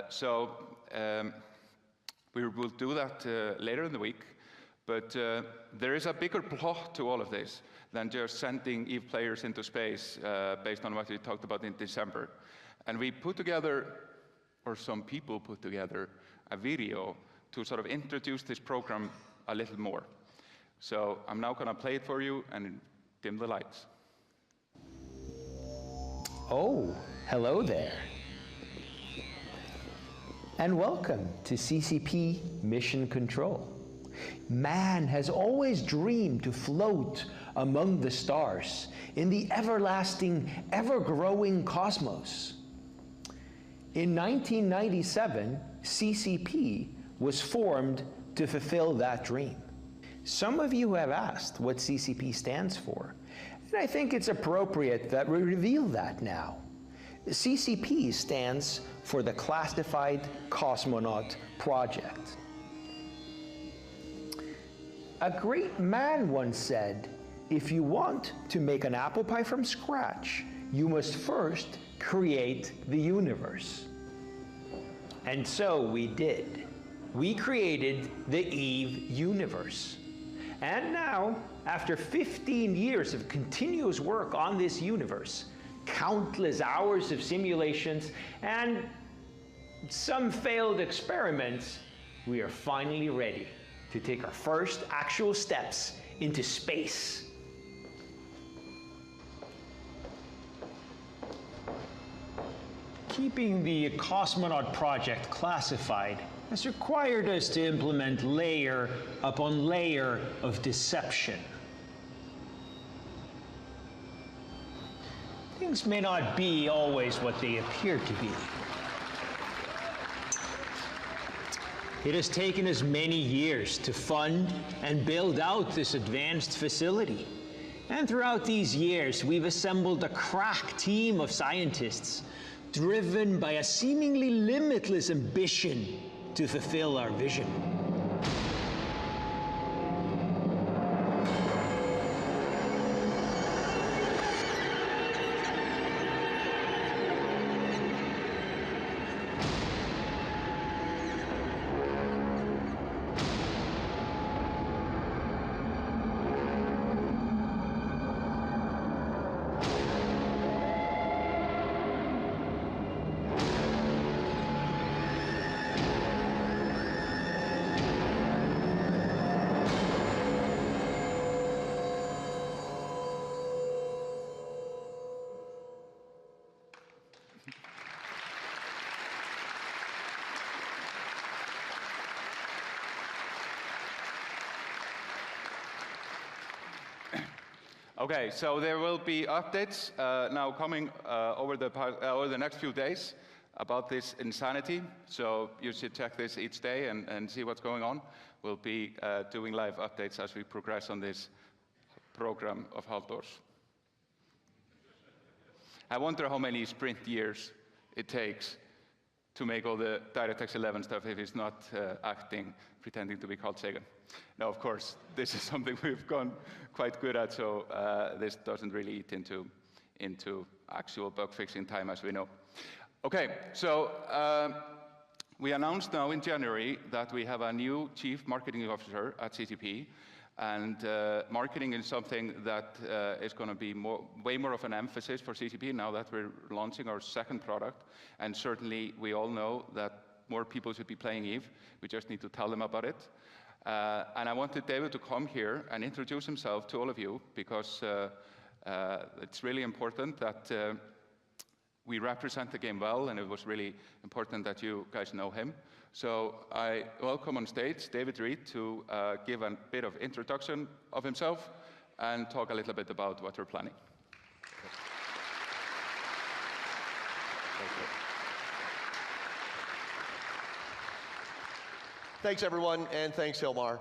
So we will do that later in the week. But there is a bigger plot to all of this than just sending EVE players into space based on what we talked about in December. And we put together, or some people put together, a video to sort of introduce this program a little more. So I'm now going to play it for you and dim the lights. Oh, hello there. And welcome to CCP Mission Control. Man has always dreamed to float among the stars in the everlasting, ever-growing cosmos. In 1997, CCP was formed to fulfill that dream. Some of you have asked what CCP stands for, and I think it's appropriate that we reveal that now. CCP stands for the Classified Cosmonaut Project. A great man once said, if you want to make an apple pie from scratch, you must first create the universe. And so we did. We created the EVE universe. And now, after 15 years of continuous work on this universe, countless hours of simulations, and some failed experiments, we are finally ready to take our first actual steps into space. Keeping the cosmonaut project classified has required us to implement layer upon layer of deception. Things may not be always what they appear to be. It has taken us many years to fund and build out this advanced facility. And throughout these years, we've assembled a crack team of scientists driven by a seemingly limitless ambition to fulfill our vision. Okay, so there will be updates now coming over the next few days about this insanity. So you should check this each day and see what's going on. We'll be doing live updates as we progress on this program of Haldors. I wonder how many sprint years it takes to make all the DirectX 11 stuff if it's not acting, pretending to be Carl Sagan. Now, of course, this is something we've gone quite good at, so this doesn't really eat into actual bug fixing time, as we know. Okay, so we announced now in January that we have a new chief marketing officer at CCP, and marketing is something that is going to be way more of an emphasis for CCP now that we're launching our second product. And certainly, we all know that more people should be playing EVE. We just need to tell them about it. And I wanted David to come here and introduce himself to all of you, because it's really important that we represent the game well, and it was really important that you guys know him. So I welcome on stage David Reed to give a bit of introduction of himself and talk a little bit about what we're planning. Thanks, everyone, and thanks, Hilmar.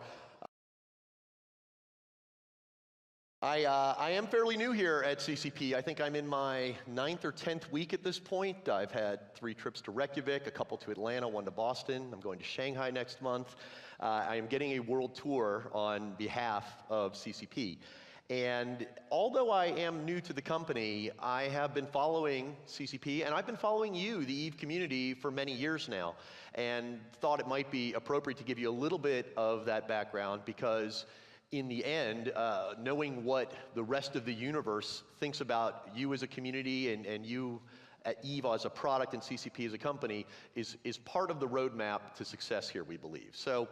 I am fairly new here at CCP. I think I'm in my 9th or 10th week at this point. I've had 3 trips to Reykjavik, a couple to Atlanta, 1 to Boston. I'm going to Shanghai next month. I am getting a world tour on behalf of CCP. And although I am new to the company, I have been following CCP, and I've been following you, the EVE community, for many years now, and thought it might be appropriate to give you a little bit of that background, because in the end, knowing what the rest of the universe thinks about you as a community and you at EVE as a product and CCP as a company is part of the roadmap to success here, we believe. So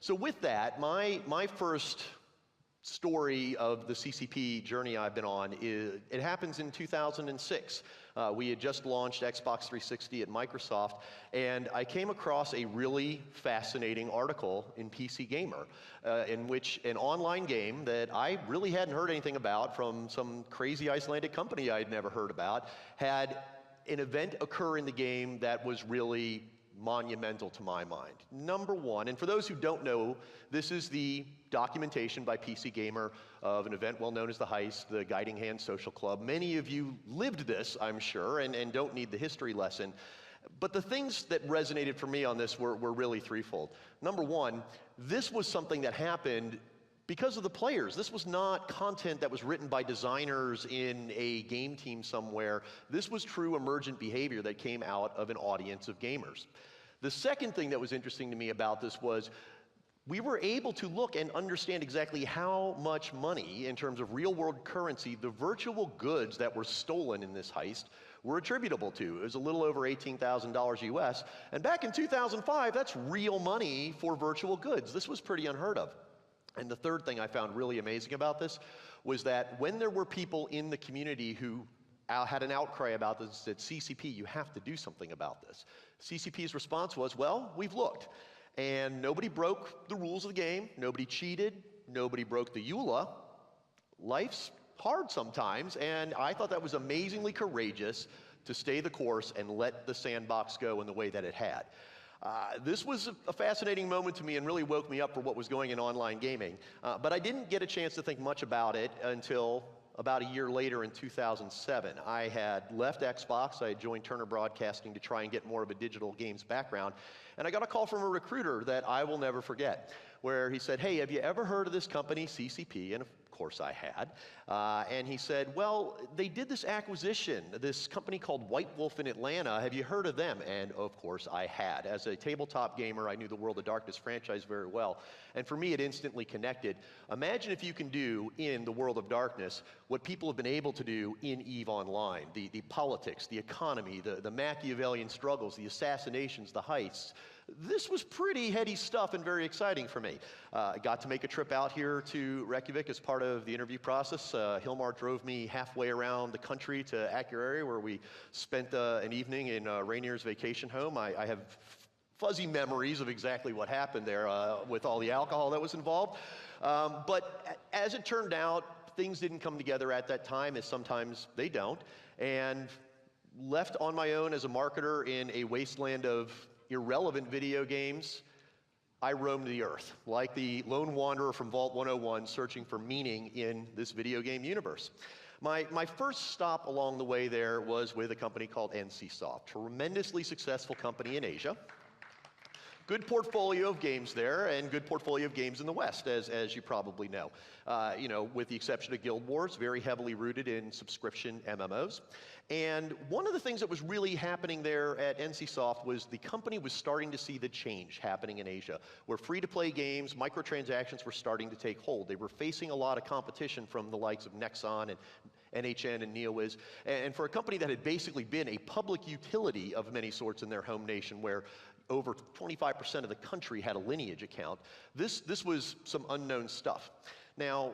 with that, my first story of the CCP journey I've been on it happens in 2006. We had just launched Xbox 360 at Microsoft, and I came across a really fascinating article in PC Gamer in which an online game that I really hadn't heard anything about from some crazy Icelandic company I'd never heard about had an event occur in the game that was really monumental to my mind. Number one, and for those who don't know, this is the documentation by PC Gamer of an event well known as the Heist, the Guiding Hand Social Club. Many of you lived this, I'm sure, and don't need the history lesson. But the things that resonated for me on this were really threefold. Number one, this was something that happened because of the players. This was not content that was written by designers in a game team somewhere. This was true emergent behavior that came out of an audience of gamers. The second thing that was interesting to me about this was we were able to look and understand exactly how much money, in terms of real-world currency, the virtual goods that were stolen in this heist were attributable to. It was a little over $18,000 US, and back in 2005, that's real money for virtual goods. This was pretty unheard of. And the third thing I found really amazing about this was that when there were people in the community who had an outcry about this, said, CCP, you have to do something about this. CCP's response was, well, we've looked. And nobody broke the rules of the game, nobody cheated, nobody broke the EULA. Life's hard sometimes, and I thought that was amazingly courageous to stay the course and let the sandbox go in the way that it had. This was a fascinating moment to me and really woke me up for what was going in online gaming. But I didn't get a chance to think much about it until about a year later in 2007. I had left Xbox. I had joined Turner Broadcasting to try and get more of a digital games background. And I got a call from a recruiter that I will never forget, where he said, hey, have you ever heard of this company, CCP? And of course I had. And he said, well, they did this acquisition, this company called White Wolf in Atlanta. Have you heard of them? And of course I had. As a tabletop gamer, I knew the World of Darkness franchise very well. And for me, it instantly connected. Imagine if you can do in the World of Darkness what people have been able to do in EVE Online. The politics, the economy, the Machiavellian struggles, the assassinations, the heists. This was pretty heady stuff and very exciting for me. I got to make a trip out here to Reykjavik as part of the interview process. Hilmar drove me halfway around the country to Akureyri, where we spent an evening in Rainier's vacation home. I have fuzzy memories of exactly what happened there with all the alcohol that was involved. But as it turned out, things didn't come together at that time, as sometimes they don't. And left on my own as a marketer in a wasteland of irrelevant video games, I roamed the earth, like the lone wanderer from Vault 101, searching for meaning in this video game universe. My first stop along the way there was with a company called NCSoft, tremendously successful company in Asia. Good portfolio of games there, and good portfolio of games in the West, as you probably know. With the exception of Guild Wars, very heavily rooted in subscription MMOs. And one of the things that was really happening there at NCSoft was the company was starting to see the change happening in Asia, where free-to-play games, microtransactions were starting to take hold. They were facing a lot of competition from the likes of Nexon and NHN and NeoWiz. And for a company that had basically been a public utility of many sorts in their home nation, where over 25% of the country had a Lineage account, this was some unknown stuff. Now,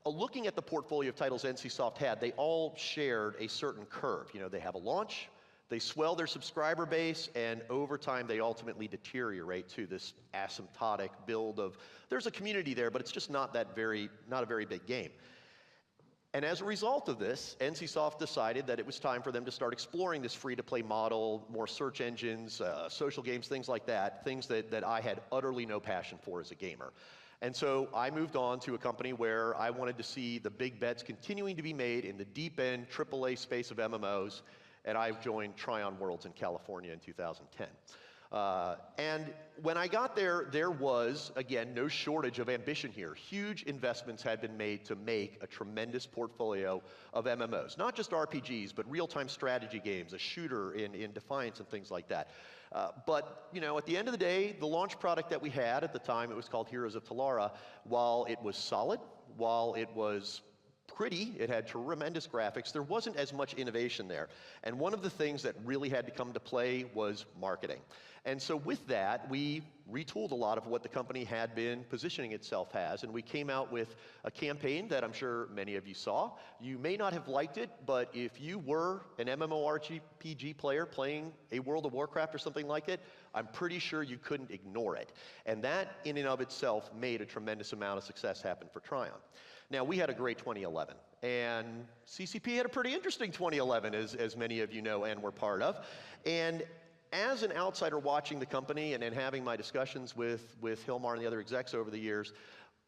looking at the portfolio of titles NCSoft had, they all shared a certain curve. They have a launch, they swell their subscriber base, and over time they ultimately deteriorate to this asymptotic build of, there's a community there, but it's just not a very big game. And as a result of this, NCSoft decided that it was time for them to start exploring this free-to-play model, more search engines, social games, things like that, things that I had utterly no passion for as a gamer. And so I moved on to a company where I wanted to see the big bets continuing to be made in the deep-end AAA space of MMOs, and I joined Tryon Worlds in California in 2010. And when I got there, there was, again, no shortage of ambition here. Huge investments had been made to make a tremendous portfolio of MMOs. Not just RPGs, but real-time strategy games, a shooter in Defiance and things like that. But at the end of the day, the launch product that we had at the time, it was called Heroes of Talara, while it was solid, while it was pretty, it had tremendous graphics, there wasn't as much innovation there. And one of the things that really had to come to play was marketing. And so with that, we retooled a lot of what the company had been positioning itself as, and we came out with a campaign that I'm sure many of you saw. You may not have liked it, but if you were an MMORPG player playing a World of Warcraft or something like it, I'm pretty sure you couldn't ignore it. And that, in and of itself, made a tremendous amount of success happen for Tryon. Now, we had a great 2011, and CCP had a pretty interesting 2011, as many of you know and were part of. And as an outsider watching the company and having my discussions with Hilmar and the other execs over the years,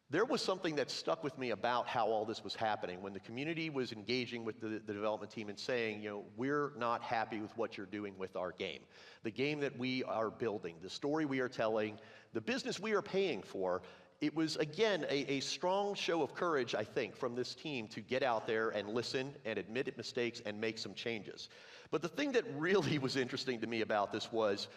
there was something that stuck with me about how all this was happening. When the community was engaging with the development team and saying, we're not happy with what you're doing with our game. The game that we are building, the story we are telling, the business we are paying for, it was, again, a strong show of courage, I think, from this team to get out there and listen and admit mistakes and make some changes. But the thing that really was interesting to me about this was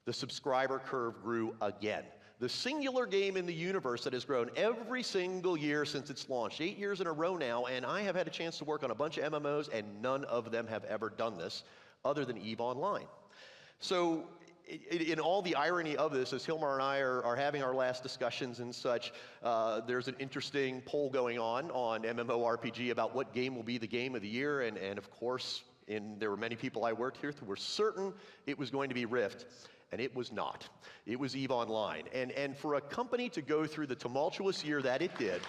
the subscriber curve grew again. The singular game in the universe that has grown every single year since its launch, 8 years in a row now, and I have had a chance to work on a bunch of MMOs, and none of them have ever done this, other than EVE Online. So, in all the irony of this, as Hilmar and I are having our last discussions and such, there's an interesting poll going on MMORPG about what game will be the game of the year, and of course, there were many people I worked with who were certain it was going to be Rift, and it was not. It was EVE Online. And for a company to go through the tumultuous year that it did,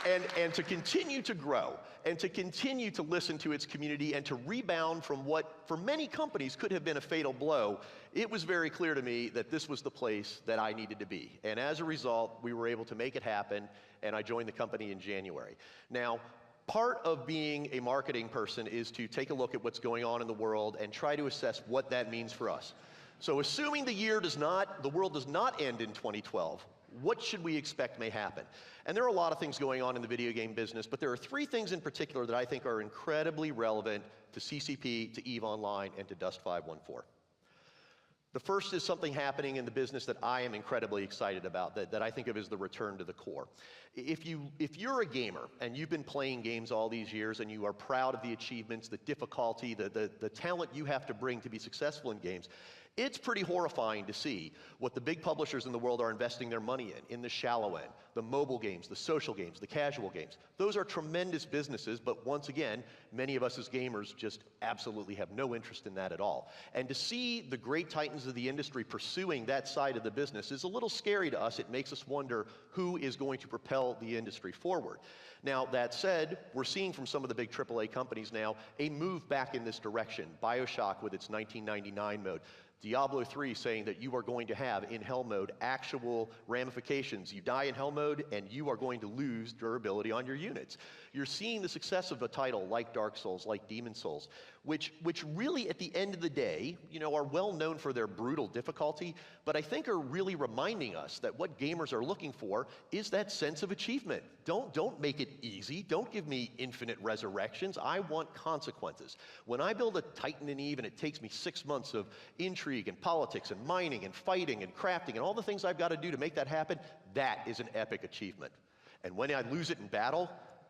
and to continue to grow, and to continue to listen to its community, and to rebound from what, for many companies, could have been a fatal blow, it was very clear to me that this was the place that I needed to be. And as a result, we were able to make it happen, and I joined the company in January. Now, part of being a marketing person is to take a look at what's going on in the world and try to assess what that means for us. So assuming the world does not end in 2012, what should we expect may happen? And there are a lot of things going on in the video game business, but there are three things in particular that I think are incredibly relevant to CCP, to EVE Online, and to Dust 514. The first is something happening in the business that I am incredibly excited about, that I think of as the return to the core. If you're a gamer and you've been playing games all these years and you are proud of the achievements, the difficulty, the talent you have to bring to be successful in games, it's pretty horrifying to see what the big publishers in the world are investing their money in the shallow end, the mobile games, the social games, the casual games. Those are tremendous businesses, but once again, many of us as gamers just absolutely have no interest in that at all. And to see the great titans of the industry pursuing that side of the business is a little scary to us. It makes us wonder who is going to propel the industry forward. Now, that said, we're seeing from some of the big AAA companies now a move back in this direction. BioShock with its 1999 mode. Diablo 3 saying that you are going to have, in Hell mode, actual ramifications. You die in Hell mode, and you are going to lose durability on your units. You're seeing the success of a title like Dark Souls, like Demon Souls, which really, at the end of the day, are well known for their brutal difficulty, but I think are really reminding us that what gamers are looking for is that sense of achievement. Don't make it easy. Don't give me infinite resurrections. I want consequences. When I build a Titan in EVE and it takes me 6 months of intrigue and politics and mining and fighting and crafting and all the things I've got to do to make that happen, that is an epic achievement. And when I lose it in battle,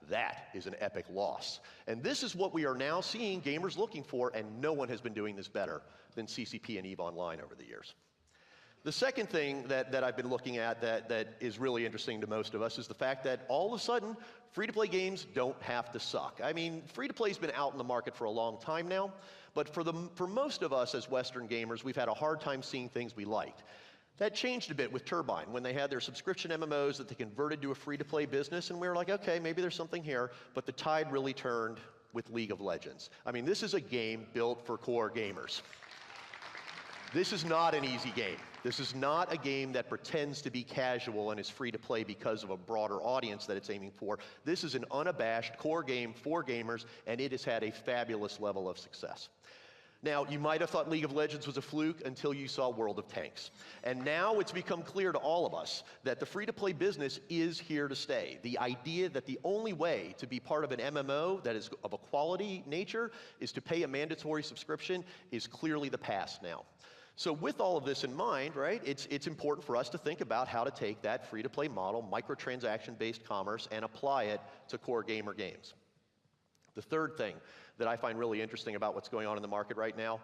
that is an epic loss. And this is what we are now seeing gamers looking for, and no one has been doing this better than CCP and EVE Online over the years. The second thing that I've been looking at that is really interesting to most of us is the fact that all of a sudden, free-to-play games don't have to suck. I mean, free-to-play's been out in the market for a long time now, but for most of us as Western gamers, we've had a hard time seeing things we liked. That changed a bit with Turbine when they had their subscription MMOs that they converted to a free-to-play business, and we were like, okay, maybe there's something here, but the tide really turned with League of Legends. I mean, this is a game built for core gamers. This is not an easy game. This is not a game that pretends to be casual and is free to play because of a broader audience that it's aiming for. This is an unabashed core game for gamers, and it has had a fabulous level of success. Now, you might have thought League of Legends was a fluke until you saw World of Tanks. And now it's become clear to all of us that the free-to-play business is here to stay. The idea that the only way to be part of an MMO that is of a quality nature is to pay a mandatory subscription is clearly the past now. So with all of this in mind, right, it's important for us to think about how to take that free-to-play model, microtransaction-based commerce, and apply it to core gamer games. The third thing that I find really interesting about what's going on in the market right now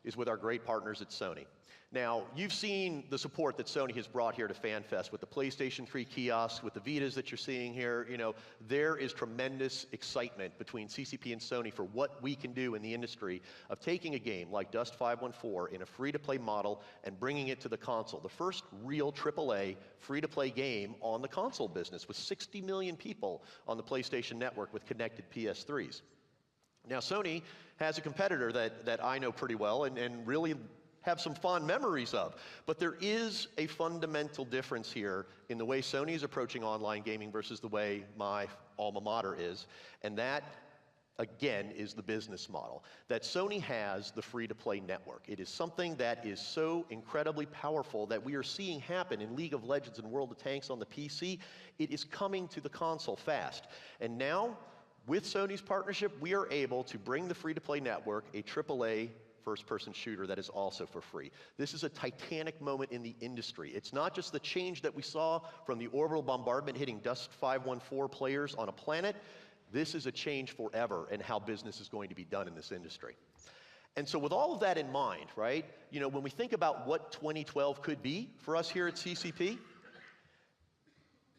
is with our great partners at Sony. Now, you've seen the support that Sony has brought here to FanFest with the PlayStation 3 kiosks, with the Vitas that you're seeing here. There is tremendous excitement between CCP and Sony for what we can do in the industry of taking a game like Dust 514 in a free-to-play model and bringing it to the console. The first real AAA free-to-play game on the console business with 60 million people on the PlayStation Network with connected PS3s. Now, Sony has a competitor that I know pretty well and really have some fond memories of. But there is a fundamental difference here in the way Sony is approaching online gaming versus the way my alma mater is. And that, again, is the business model. That Sony has the free-to-play network. It is something that is so incredibly powerful that we are seeing happen in League of Legends and World of Tanks on the PC. It is coming to the console fast. And now, with Sony's partnership, we are able to bring the free-to-play network a AAA first-person shooter that is also for free. This is a titanic moment in the industry. It's not just the change that we saw from the orbital bombardment hitting Dust 514 players on a planet. This is a change forever in how business is going to be done in this industry. And so with all of that in mind, right, when we think about what 2012 could be for us here at CCP,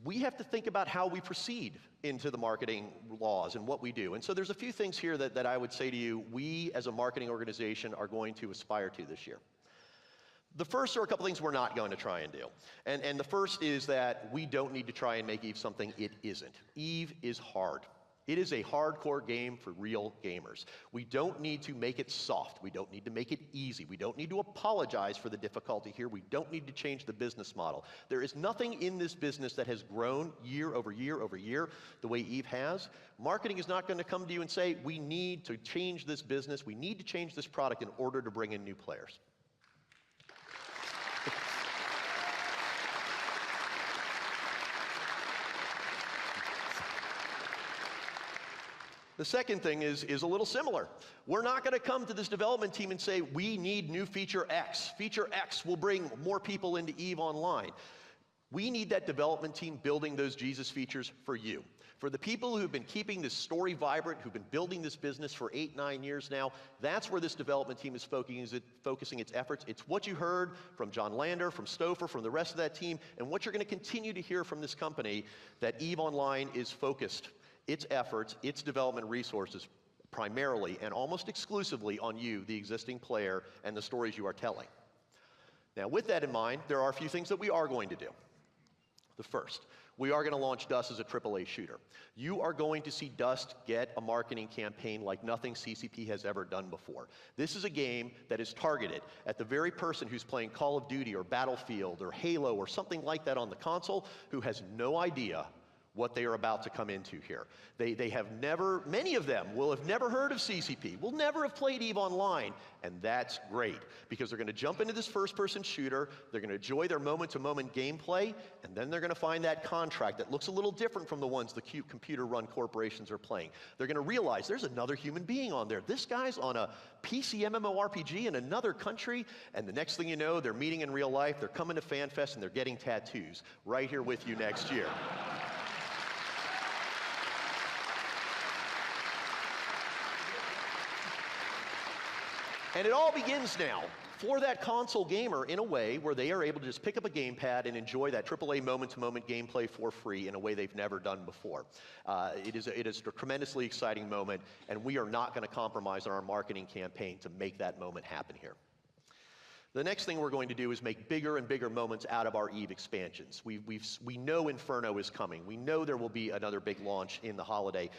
we have to think about how we proceed into the marketing laws and what we do. And so there's a few things here that I would say to you, we as a marketing organization are going to aspire to this year. The first are a couple things we're not going to try and do. And the first is that we don't need to try and make EVE something it isn't. EVE is hard. It is a hardcore game for real gamers. We don't need to make it soft. We don't need to make it easy. We don't need to apologize for the difficulty here. We don't need to change the business model. There is nothing in this business that has grown year over year over year the way EVE has. Marketing is not going to come to you and say, we need to change this business. We need to change this product in order to bring in new players. The second thing is a little similar. We're not going to come to this development team and say, we need new feature X. Feature X will bring more people into EVE Online. We need that development team building those Jesus features for you. For the people who've been keeping this story vibrant, who've been building this business for 8, 9 years now, that's where this development team is focusing its efforts. It's what you heard from John Lander, from Stouffer, from the rest of that team, and what you're going to continue to hear from this company, that EVE Online is focused its efforts, its development resources, primarily and almost exclusively on you, the existing player, and the stories you are telling. Now, with that in mind, there are a few things that we are going to do. The first, we are going to launch Dust as a AAA shooter. You are going to see Dust get a marketing campaign like nothing CCP has ever done before. This is a game that is targeted at the very person who's playing Call of Duty or Battlefield or Halo or something like that on the console, who has no idea what they are about to come into here. They have never, many of them will have never heard of CCP, will never have played EVE Online, and that's great, because they're going to jump into this first-person shooter, they're going to enjoy their moment-to-moment gameplay, and then they're going to find that contract that looks a little different from the ones the cute computer-run corporations are playing. They're going to realize there's another human being on there. This guy's on a PC MMORPG in another country, and the next thing you know, they're meeting in real life, they're coming to FanFest, and they're getting tattoos right here with you next year. And it all begins now for that console gamer in a way where they are able to just pick up a gamepad and enjoy that AAA moment-to-moment gameplay for free in a way they've never done before. It is a tremendously exciting moment, and we are not going to compromise on our marketing campaign to make that moment happen here. The next thing we're going to do is make bigger and bigger moments out of our EVE expansions. We know Inferno is coming. We know there will be another big launch in the holiday.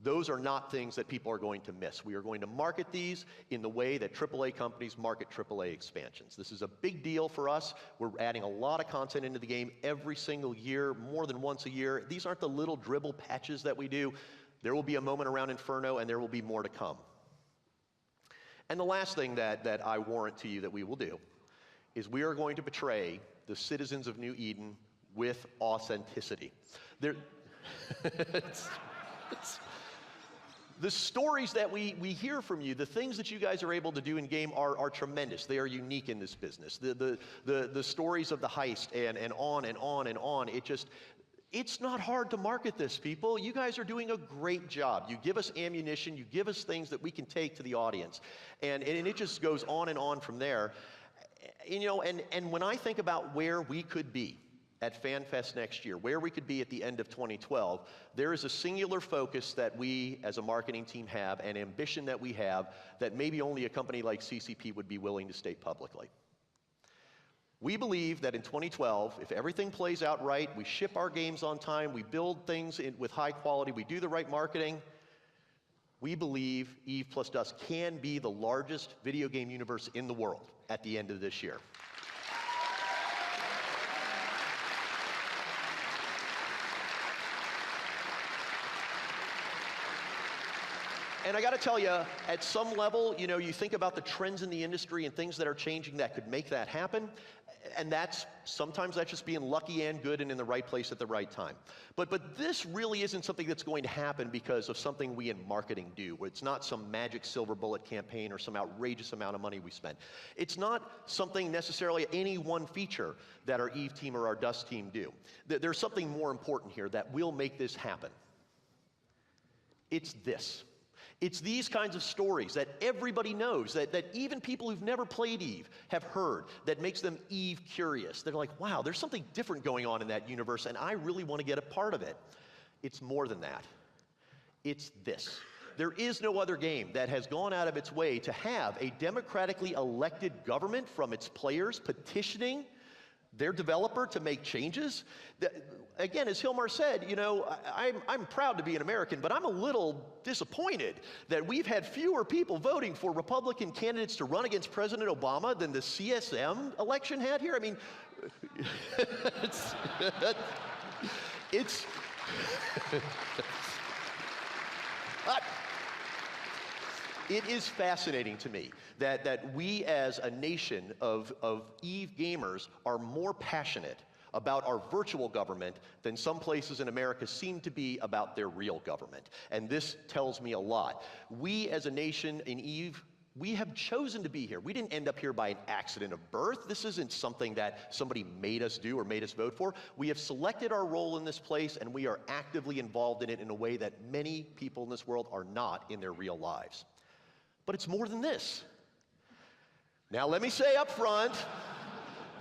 Those are not things that people are going to miss. We are going to market these in the way that AAA companies market AAA expansions. This is a big deal for us. We're adding a lot of content into the game every single year, more than once a year. These aren't the little dribble patches that we do. There will be a moment around Inferno, and there will be more to come. And the last thing that I warrant to you that we will do is we are going to portray the citizens of New Eden with authenticity. The stories that we hear from you, the things that you guys are able to do in game are tremendous. They are unique in this business. The stories of the heist and on and on and on. It's not hard to market this, people. You guys are doing a great job. You give us ammunition, you give us things that we can take to the audience. And it just goes on and on from there. You know, and when I think about where we could be at FanFest next year, where we could be at the end of 2012, there is a singular focus that we as a marketing team have, an ambition that we have, that maybe only a company like CCP would be willing to state publicly. We believe that in 2012, if everything plays out right, we ship our games on time, we build things with high quality, we do the right marketing, we believe EVE plus Dust can be the largest video game universe in the world at the end of this year. And I got to tell you, at some level, you know, you think about the trends in the industry and things that are changing that could make that happen, and sometimes that's just being lucky and good and in the right place at the right time. But this really isn't something that's going to happen because of something we in marketing do. It's not some magic silver bullet campaign or some outrageous amount of money we spend. It's not something necessarily, any one feature that our EVE team or our Dust team do. There's something more important here that will make this happen. It's this. It's these kinds of stories that everybody knows, that even people who've never played EVE have heard, that makes them EVE curious. They're like, wow, there's something different going on in that universe, and I really want to get a part of it. It's more than that. It's this. there is no other game that has gone out of its way to have a democratically elected government from its players petitioning their developer to make changes. Again, as Hilmar said, you know, I'm proud to be an American, but I'm a little disappointed that we've had fewer people voting for Republican candidates to run against President Obama than the CSM election had here. I mean, it's it is fascinating to me that we as a nation of EVE gamers are more passionate about our virtual government than some places in America seem to be about their real government. And this tells me a lot. We as a nation in EVE, we have chosen to be here. We didn't end up here by an accident of birth. This isn't something that somebody made us do or made us vote for. We have selected our role in this place, and we are actively involved in it in a way that many people in this world are not in their real lives. But it's more than this. Now let me say up front,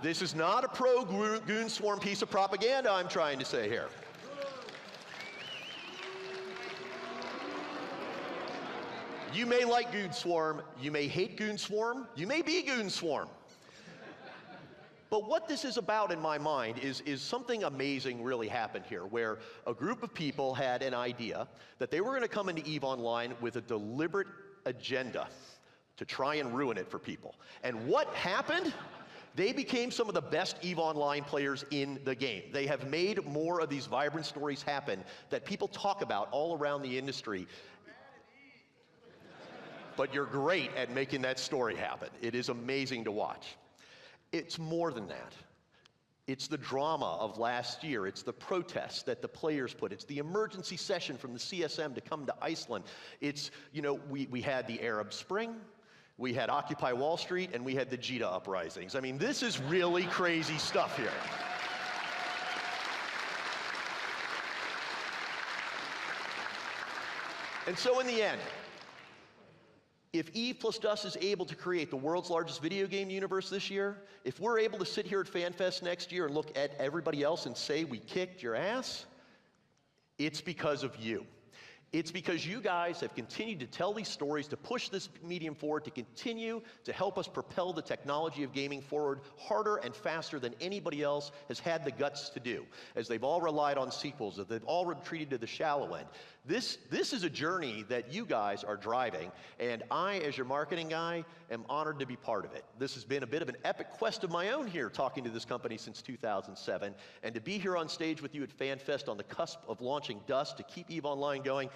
this is not a pro-goon swarm piece of propaganda I'm trying to say here. You may like Goon Swarm, you may hate Goon Swarm, you may be Goon Swarm. But what this is about in my mind is something amazing really happened here, where a group of people had an idea that they were going to come into EVE Online with a deliberate agenda to try and ruin it for people. And what happened? They became some of the best EVE Online players in the game. They have made more of these vibrant stories happen that people talk about all around the industry. But you're great at making that story happen. It is amazing to watch. It's more than that. It's the drama of last year. It's the protests that the players put. It's the emergency session from the CSM to come to Iceland. It's, you know, we had the Arab Spring, we had Occupy Wall Street, and we had the Jeddah uprisings. I mean, this is really crazy stuff here. And so in the end, if EVE plus Dust is able to create the world's largest video game universe this year, if we're able to sit here at FanFest next year and look at everybody else and say we kicked your ass, it's because of you. It's because you guys have continued to tell these stories, to push this medium forward, to continue to help us propel the technology of gaming forward harder and faster than anybody else has had the guts to do, as they've all relied on sequels, as they've all retreated to the shallow end. This is a journey that you guys are driving, and I, as your marketing guy, am honored to be part of it. This has been a bit of an epic quest of my own here, talking to this company since 2007, and to be here on stage with you at FanFest on the cusp of launching Dust to keep EVE Online going.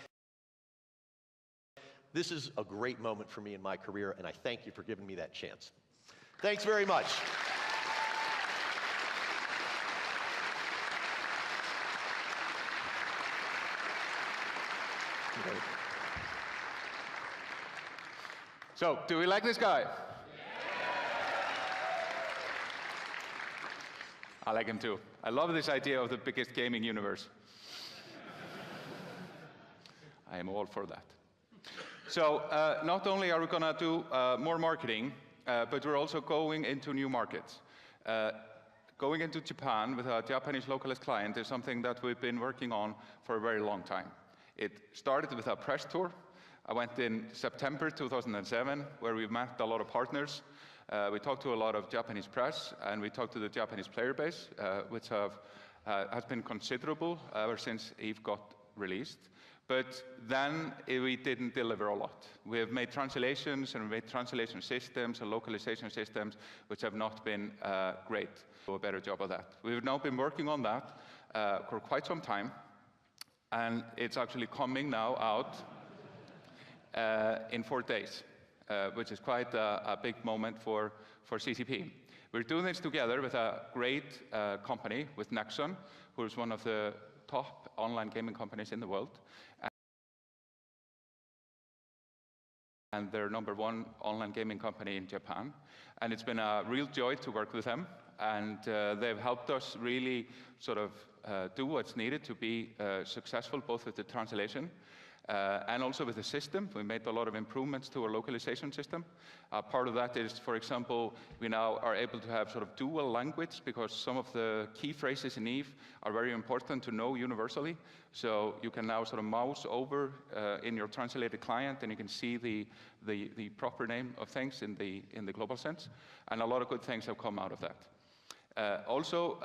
This is a great moment for me in my career, and I thank you for giving me that chance. Thanks very much. So, do we like this guy? I like him too. I love this idea of the biggest gaming universe. I am all for that. So not only are we going to do more marketing, but we're also going into new markets. Going into Japan with a Japanese localist client is something that we've been working on for a very long time. It started with a press tour. I went in September 2007, where we met a lot of partners. We talked to a lot of Japanese press, and we talked to the Japanese player base, which has been considerable ever since EVE got released. But then we didn't deliver a lot. We have made translations and we made translation systems and localization systems which have not been great. Do a better job of that. We've now been working on that for quite some time, and it's actually coming now out in 4 days, which is quite a big moment for CCP. We're doing this together with a great company, with Nexon, who is one of the top online gaming companies in the world. And they're #1 online gaming company in Japan. And it's been a real joy to work with them. And they've helped us really sort of do what's needed to be successful, both with the translation And also with the system, we made a lot of improvements to our localization system. Part of that is, for example, we now are able to have sort of dual language because some of the key phrases in Eve are very important to know universally. So you can now sort of mouse over in your translated client and you can see the proper name of things in the global sense. And a lot of good things have come out of that. Also,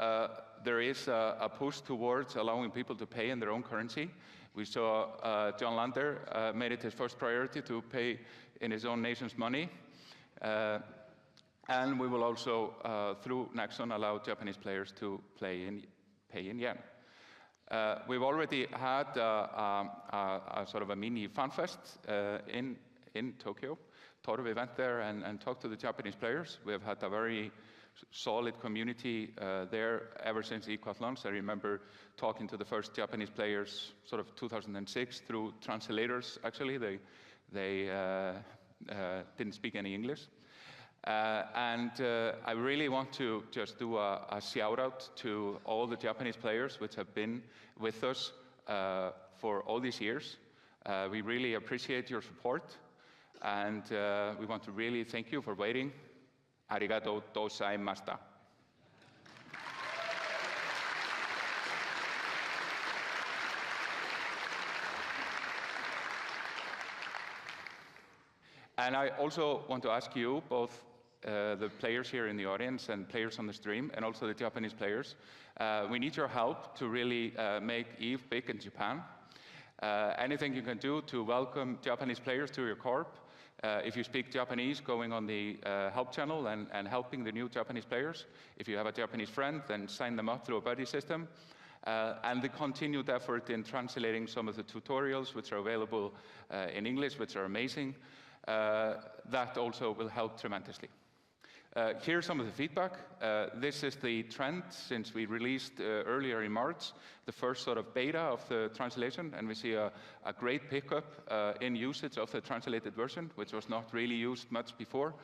there is a push towards allowing people to pay in their own currency. We saw John Lander made it his first priority to pay in his own nation's money. And we will also, through Nexon, allow Japanese players to pay in yen. We've already had a sort of a mini FanFest in Tokyo. Toru went there and talked to the Japanese players. We have had a very solid community there ever since eQual launched. I remember talking to the first Japanese players sort of 2006 through translators, actually. They didn't speak any English. And I really want to just do a shout out to all the Japanese players which have been with us for all these years. We really appreciate your support. And we want to really thank you for waiting. Arigatou gozaimashita. And I also want to ask you, both the players here in the audience and players on the stream, and also the Japanese players, we need your help to really make EVE big in Japan. Anything you can do to welcome Japanese players to your corp. If you speak Japanese, going on the help channel and helping the new Japanese players. If you have a Japanese friend, then sign them up through a buddy system. And the continued effort in translating some of the tutorials, which are available in English, which are amazing, that also will help tremendously. Here's some of the feedback. This is the trend since we released earlier in March, the first sort of beta of the translation, and we see a great pickup in usage of the translated version, which was not really used much before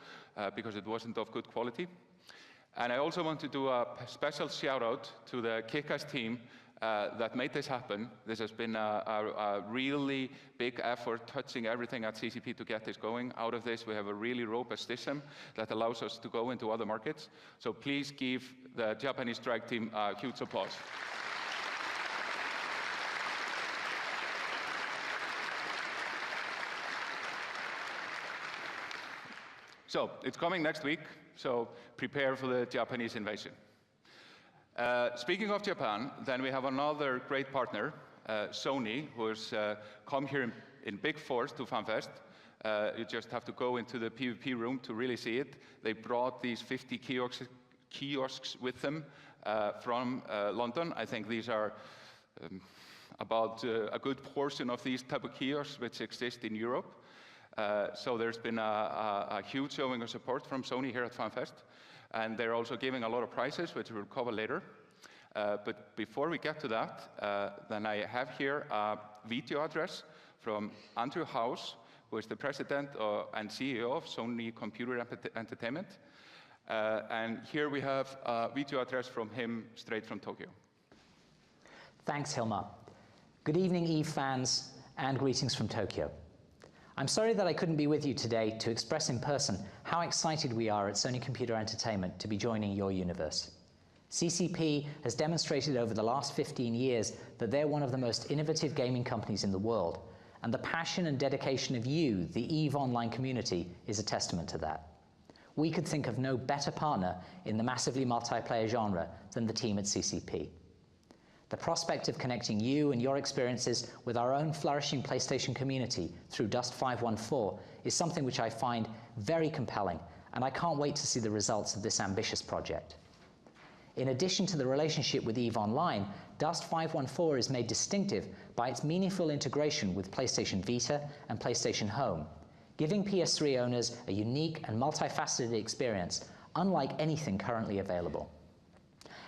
because it wasn't of good quality. And I also want to do a special shout out to the kick-ass team that made this happen. This has been a really big effort, touching everything at CCP to get this going. Out of this, we have a really robust system that allows us to go into other markets. So please give the Japanese drag team a huge applause. So it's coming next week, so prepare for the Japanese invasion. Speaking of Japan, then we have another great partner, Sony, who has come here in big force to FanFest. You just have to go into the PvP room to really see it. They brought these 50 kiosks with them from London. I think these are about a good portion of these type of kiosks which exist in Europe. So there's been a huge showing of support from Sony here at FanFest. And they're also giving a lot of prizes, which we'll cover later. But before we get to that, then I have here a video address from Andrew House, who is the president and CEO of Sony Computer Entertainment. And here we have a video address from him straight from Tokyo. Thanks, Hilmar. Good evening, EVE fans, and greetings from Tokyo. I'm sorry that I couldn't be with you today to express in person how excited we are at Sony Computer Entertainment to be joining your universe. CCP has demonstrated over the last 15 years that they're one of the most innovative gaming companies in the world, and the passion and dedication of you, the EVE Online community, is a testament to that. We could think of no better partner in the massively multiplayer genre than the team at CCP. The prospect of connecting you and your experiences with our own flourishing PlayStation community through Dust 514 is something which I find very compelling, and I can't wait to see the results of this ambitious project. In addition to the relationship with EVE Online, Dust 514 is made distinctive by its meaningful integration with PlayStation Vita and PlayStation Home, giving PS3 owners a unique and multifaceted experience unlike anything currently available.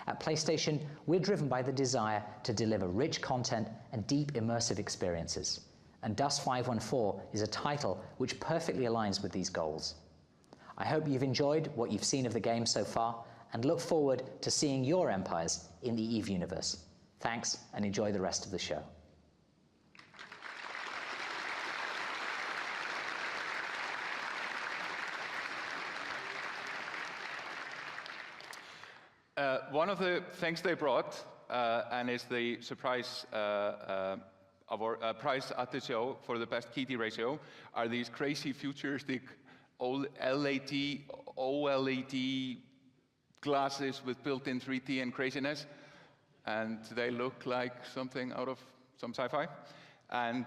At PlayStation, we're driven by the desire to deliver rich content and deep immersive experiences, and Dust 514 is a title which perfectly aligns with these goals. I hope you've enjoyed what you've seen of the game so far, and look forward to seeing your empires in the EVE universe. Thanks, and enjoy the rest of the show. One of the things they brought, and is the surprise prize at the show for the best key ratio, are these crazy futuristic OLED glasses with built-in 3D and craziness. And they look like something out of some sci-fi. And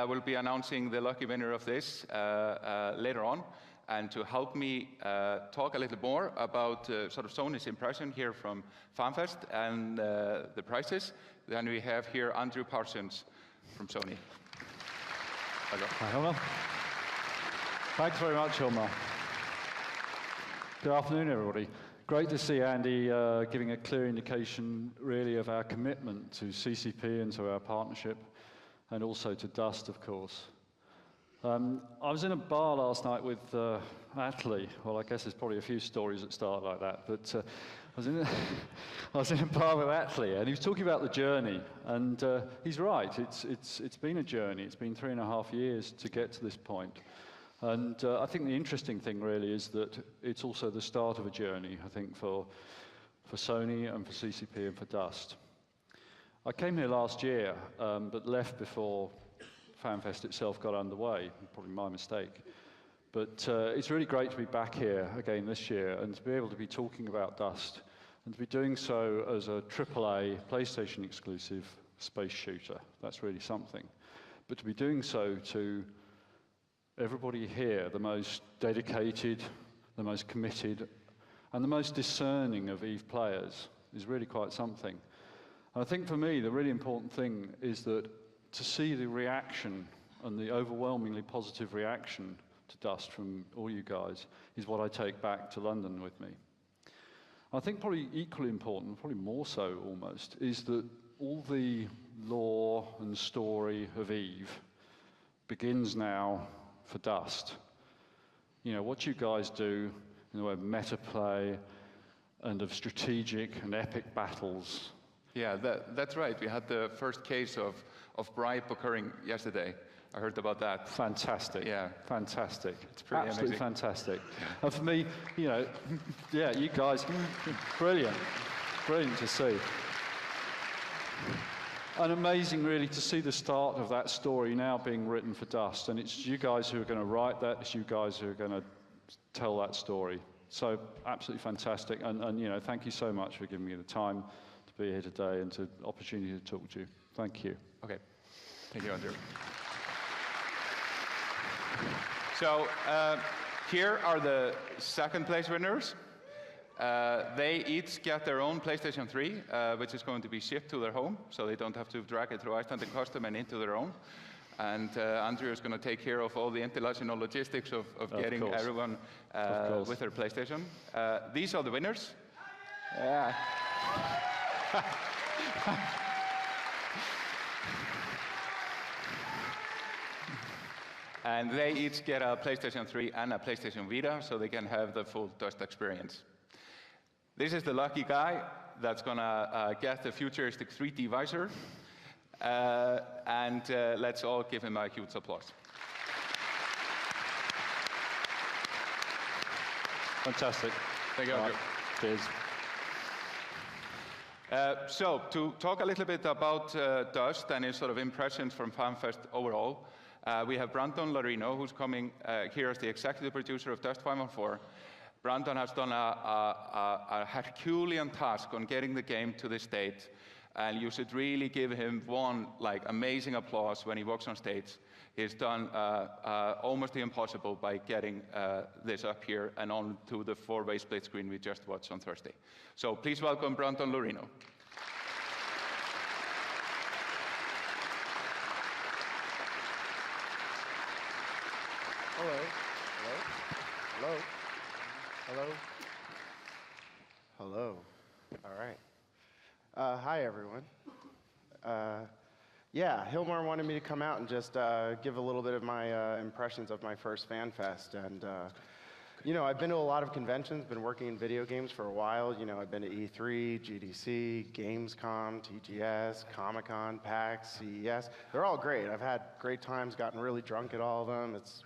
we'll be announcing the lucky winner of this later on. And to help me talk a little more about sort of Sony's impression here from FanFest and the prizes, then we have here Andrew Parsons from Sony. Hi, Hilmar. Thanks very much, Hilmar. Good afternoon, everybody. Great to see Andy giving a clear indication, really, of our commitment to CCP and to our partnership, and also to Dust, of course. I was in a bar last night with Atlee. Well, I guess there's probably a few stories that start like that, but I was in a bar with Atlee, and he was talking about the journey, and he's right. It's been a journey. It's been 3.5 years to get to this point. And I think the interesting thing really is that it's also the start of a journey, I think, for Sony and for CCP and for Dust. I came here last year, but left before FanFest itself got underway, probably my mistake. But it's really great to be back here again this year and to be able to be talking about Dust and to be doing so as a AAA PlayStation exclusive space shooter. That's really something. But to be doing so to everybody here, the most dedicated, the most committed, and the most discerning of EVE players is really quite something. And I think for me, the really important thing is that to see the reaction and the overwhelmingly positive reaction to Dust from all you guys is what I take back to London with me. I think probably equally important, probably more so almost, is that all the lore and story of EVE begins now for Dust. You know, what you guys do in the way of meta play and of strategic and epic battles. Yeah, that's right. We had the first case of bribe occurring yesterday. I heard about that. Fantastic. Yeah. Fantastic. It's pretty Absolutely amazing. fantastic. And for me, you know, yeah, you guys, brilliant. Brilliant to see. And amazing, really, to see the start of that story now being written for Dust. And it's you guys who are going to write that. It's you guys who are going to tell that story. So absolutely fantastic. And you know, thank you so much for giving me the time to be here today and the opportunity to talk to you. Thank you. Okay. Thank you, Andrew. So here are the second place winners. They each get their own PlayStation 3, which is going to be shipped to their home, so they don't have to drag it through Icelandic custom and into their own. And Andrew is going to take care of all the international logistics of getting everyone with their PlayStation. These are the winners. Yeah. And they each get a PlayStation 3 and a PlayStation Vita, so they can have the full Dust experience. This is the lucky guy that's gonna get the futuristic 3D visor. And let's all give him a huge applause. Fantastic. Thank you, Andrew. Cheers. So, to talk a little bit about Dust and his sort of impressions from FanFest overall, we have Brandon Lorino, who's coming here as the executive producer of Dust 514. Brandon has done a Herculean task on getting the game to this state, and you should really give him one amazing applause when he walks on stage. He's done almost the impossible by getting this up here and on to the 4-way split screen we just watched on Thursday. So please welcome Brandon Lorino. Hello. Hello. Hello. Hello. Hello. All right. Hi, everyone. Yeah, Hilmar wanted me to come out and just give a little bit of my impressions of my first FanFest. And, you know, I've been to a lot of conventions, been working in video games for a while. You know, I've been to E3, GDC, Gamescom, TGS, Comic-Con, PAX, CES. They're all great. I've had great times, gotten really drunk at all of them. It's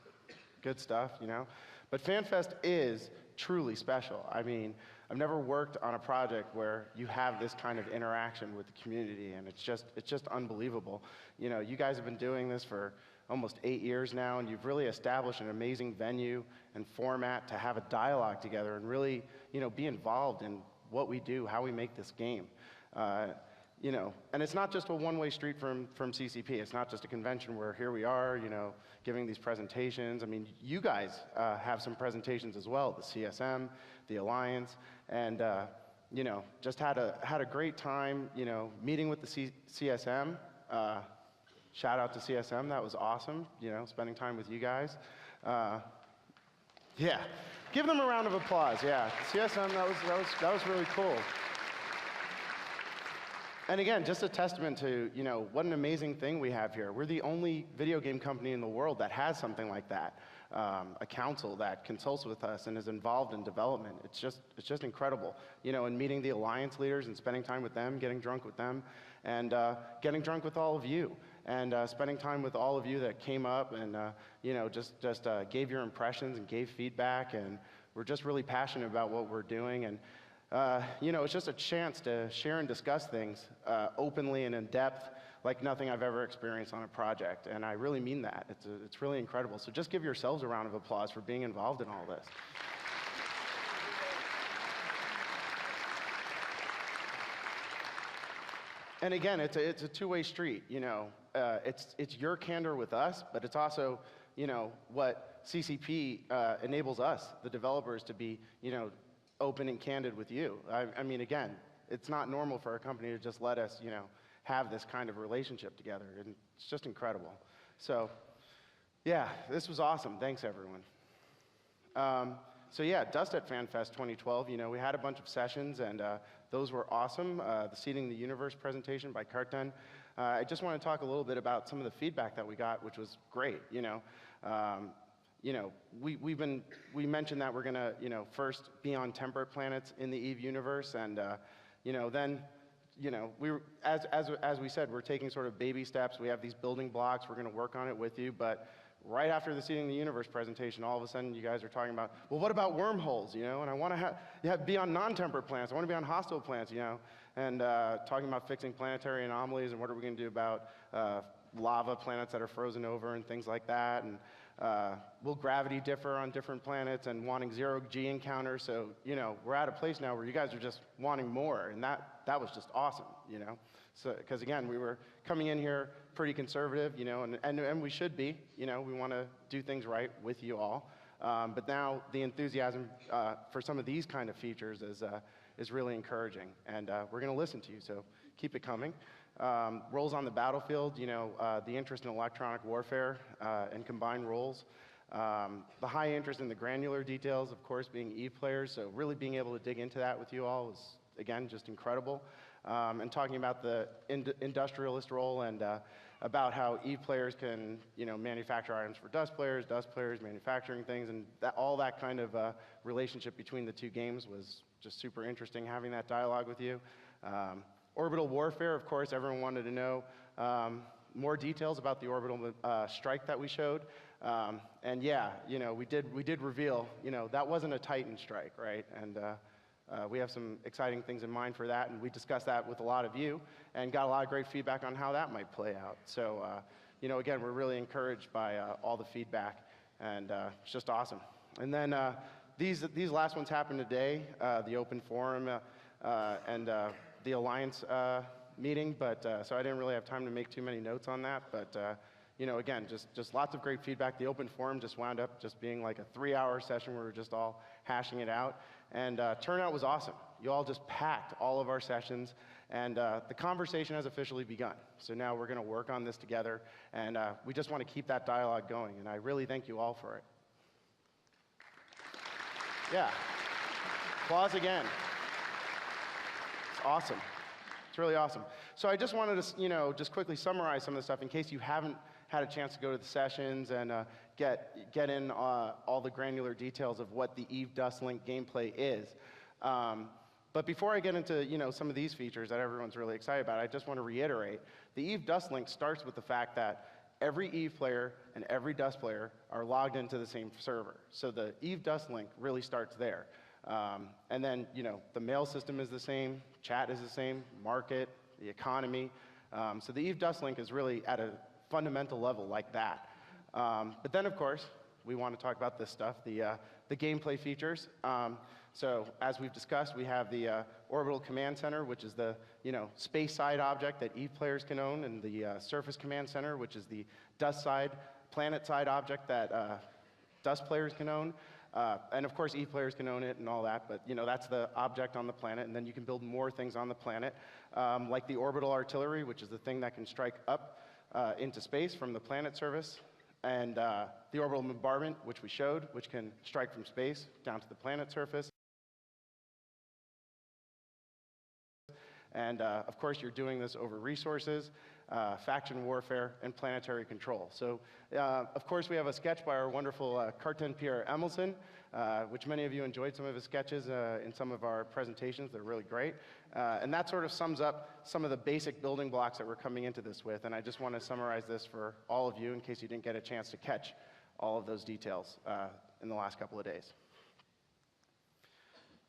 good stuff, you know. But FanFest is truly special. I mean, I've never worked on a project where you have this kind of interaction with the community, and it's just unbelievable. You know, you guys have been doing this for almost 8 years now, and you've really established an amazing venue and format to have a dialogue together and really, you know, be involved in what we do, how we make this game. You know, and it's not just a one-way street from CCP. It's not just a convention where here we are, you know, giving these presentations. I mean, you guys have some presentations as well, the CSM, the Alliance, and you know, just had a great time, you know, meeting with the CSM. Shout out to CSM, that was awesome, you know, spending time with you guys. Yeah, give them a round of applause, yeah. CSM, that was really cool. And again, just a testament to, you know, what an amazing thing we have here. We're the only video game company in the world that has something like that. A council that consults with us and is involved in development. It's just incredible. You know, and meeting the Alliance leaders and spending time with them, getting drunk with them, and getting drunk with all of you. And spending time with all of you that came up and, you know, just gave your impressions and gave feedback. And we're just really passionate about what we're doing. And you know, it's just a chance to share and discuss things openly and in depth like nothing I've ever experienced on a project. And I really mean that. It's really incredible. So just give yourselves a round of applause for being involved in all this. And again, it's a two-way street, you know. It's your candor with us, but it's also, you know, what CCP enables us, the developers, to be, you know, open and candid with you. I mean, again, it's not normal for a company to just let us, you know, have this kind of relationship together, and it's just incredible. So, yeah, this was awesome. Thanks, everyone. So yeah, Dust at FanFest 2012, you know, we had a bunch of sessions, and those were awesome. The Seeding the Universe presentation by Carten. I just want to talk a little bit about some of the feedback that we got, which was great, you know. You know, we mentioned that we're gonna, you know, first be on temperate planets in the EVE universe, and you know, then, you know, as we said, we're taking sort of baby steps. We have these building blocks. We're gonna work on it with you, but right after the Seeding the Universe presentation, all of a sudden you guys are talking about, well, what about wormholes, you know? And I want to be on non-temperate planets. I want to be on hostile planets, you know? And talking about fixing planetary anomalies and what are we going to do about lava planets that are frozen over and things like that. And will gravity differ on different planets, and wanting zero-G encounters. So, you know, we're at a place now where you guys are just wanting more, and that was just awesome, you know? So, because again, we were coming in here pretty conservative, you know, and we should be, you know, we want to do things right with you all. But now the enthusiasm for some of these kind of features is really encouraging, and we're going to listen to you, so keep it coming. Roles on the battlefield, you know, the interest in electronic warfare and combined roles. The high interest in the granular details, of course, being EVE players, so really being able to dig into that with you all is, again, just incredible. And talking about the industrialist role and about how EVE players can, you know, manufacture items for Dust players manufacturing things, and all that kind of relationship between the two games was just super interesting, having that dialogue with you. Orbital warfare, of course, everyone wanted to know more details about the orbital strike that we showed. And yeah, you know, we did reveal, you know, that wasn't a Titan strike, right? And we have some exciting things in mind for that, and we discussed that with a lot of you and got a lot of great feedback on how that might play out. So, you know, again, we're really encouraged by all the feedback, and it's just awesome. And then these last ones happened today, the open forum and the Alliance meeting, but so I didn't really have time to make too many notes on that, but you know, again, just lots of great feedback. The open forum just wound up just being like a 3-hour session where we were just all hashing it out, and turnout was awesome. You all just packed all of our sessions, and the conversation has officially begun. So now we're going to work on this together, and we just want to keep that dialogue going, and I really thank you all for it. Yeah, applause again. It's awesome. It's really awesome. So I just wanted to, you know, just quickly summarize some of the stuff in case you haven't had a chance to go to the sessions and get in all the granular details of what the EVE Dust Link gameplay is. But before I get into, you know, some of these features that everyone's really excited about, I just want to reiterate, the EVE Dust Link starts with the fact that every Eve player and every Dust player are logged into the same server. So the Eve Dust link really starts there. And then, the mail system is the same, chat is the same, market, the economy. So the Eve Dust link is really at a fundamental level like that. But then, of course, we want to talk about this stuff, the gameplay features. So as we've discussed, we have the Orbital Command Center, which is the space side object that Eve players can own, and the Surface Command Center, which is the Dust side, planet side object that Dust players can own. And of course, Eve players can own it and all that, but that's the object on the planet, and then you can build more things on the planet, like the orbital artillery, which is the thing that can strike up into space from the planet surface, and the orbital bombardment, which we showed, which can strike from space down to the planet surface. And of course, you're doing this over resources, faction warfare, and planetary control. So, of course, we have a sketch by our wonderful Carten Pierre Emelson, which many of you enjoyed some of his sketches in some of our presentations. They're really great. And that sort of sums up some of the basic building blocks that we're coming into this with. And I just want to summarize this for all of you in case you didn't get a chance to catch all of those details in the last couple of days.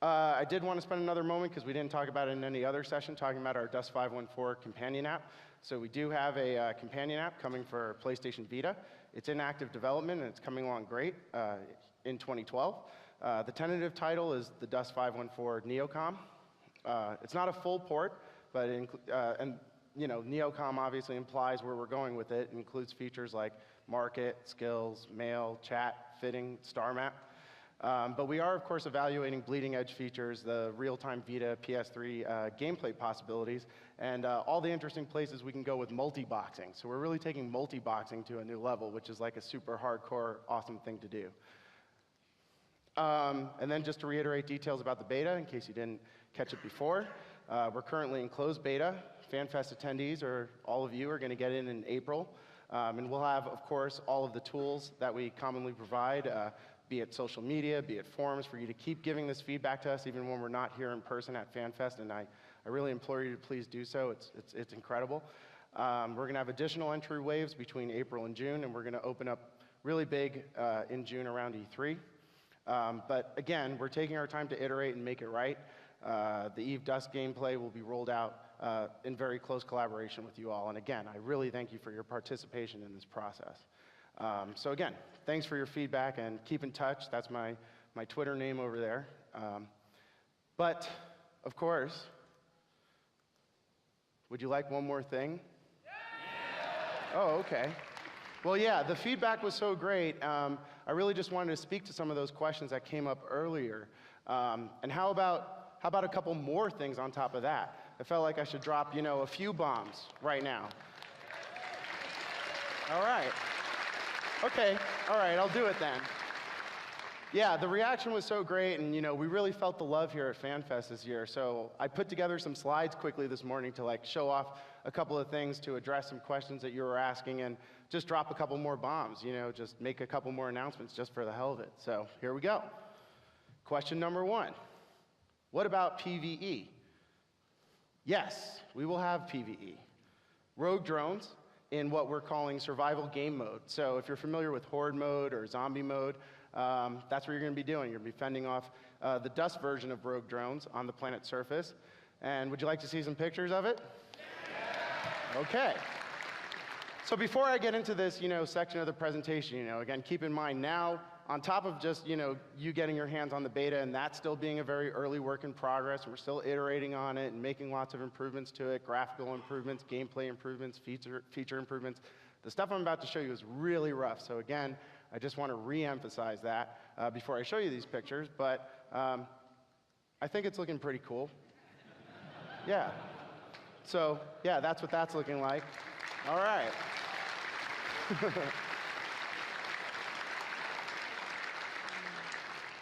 I did want to spend another moment, because we didn't talk about it in any other session, talking about our Dust 514 companion app. So we do have a companion app coming for PlayStation Vita. It's in active development, and it's coming along great in 2012. The tentative title is the Dust 514 Neocom. It's not a full port, but Neocom obviously implies where we're going with it. It includes features like market, skills, mail, chat, fitting, star map. But we are, of course, evaluating bleeding edge features, the real-time Vita PS3 gameplay possibilities, and all the interesting places we can go with multi-boxing. So we're really taking multi-boxing to a new level, which is like a super hardcore, awesome thing to do. And then just to reiterate details about the beta, in case you didn't catch it before, we're currently in closed beta. FanFest attendees, or all of you, are going to get in April. And we'll have, of course, all of the tools that we commonly provide, be it social media, be it forums, for you to keep giving this feedback to us even when we're not here in person at FanFest, and I really implore you to please do so. It's incredible. We're going to have additional entry waves between April and June, and we're going to open up really big in June around E3. But again, we're taking our time to iterate and make it right. The Eve Dust gameplay will be rolled out in very close collaboration with you all, and again, I really thank you for your participation in this process. So again, thanks for your feedback, and keep in touch. That's my Twitter name over there. But, of course, would you like one more thing? Yeah. Oh, okay. Well, yeah, the feedback was so great. I really just wanted to speak to some of those questions that came up earlier. And how about a couple more things on top of that? I felt like I should drop, a few bombs right now. All right. Okay, all right, I'll do it then. Yeah, the reaction was so great, and we really felt the love here at FanFest this year. So I put together some slides quickly this morning to show off a couple of things, to address some questions that you were asking, and just drop a couple more bombs, just make a couple more announcements just for the hell of it. So here we go. Question number 1. What about PvE? Yes, we will have PvE. Rogue drones in what we're calling survival game mode. So if you're familiar with horde mode or zombie mode, that's what you're going to be doing. You're going to be fending off the Dust version of rogue drones on the planet's surface. And would you like to see some pictures of it? Yeah. Okay. So before I get into this, section of the presentation, again, keep in mind now, on top of just, you getting your hands on the beta and that still being a very early work in progress, and we're still iterating on it and making lots of improvements to it, graphical improvements, gameplay improvements, feature improvements. The stuff I'm about to show you is really rough. So again, I just want to re-emphasize that before I show you these pictures, but I think it's looking pretty cool. Yeah. So yeah, that's what that's looking like. All right.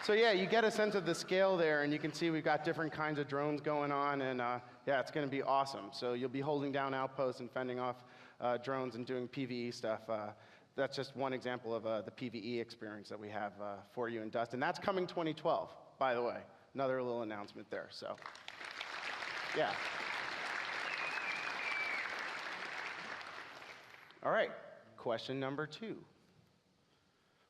So yeah, you get a sense of the scale there, and you can see we've got different kinds of drones going on, and yeah, it's going to be awesome. So you'll be holding down outposts and fending off drones and doing PvE stuff. That's just one example of the PvE experience that we have for you in Dust, and that's coming 2012, by the way. Another little announcement there, so yeah. All right, Question number 2.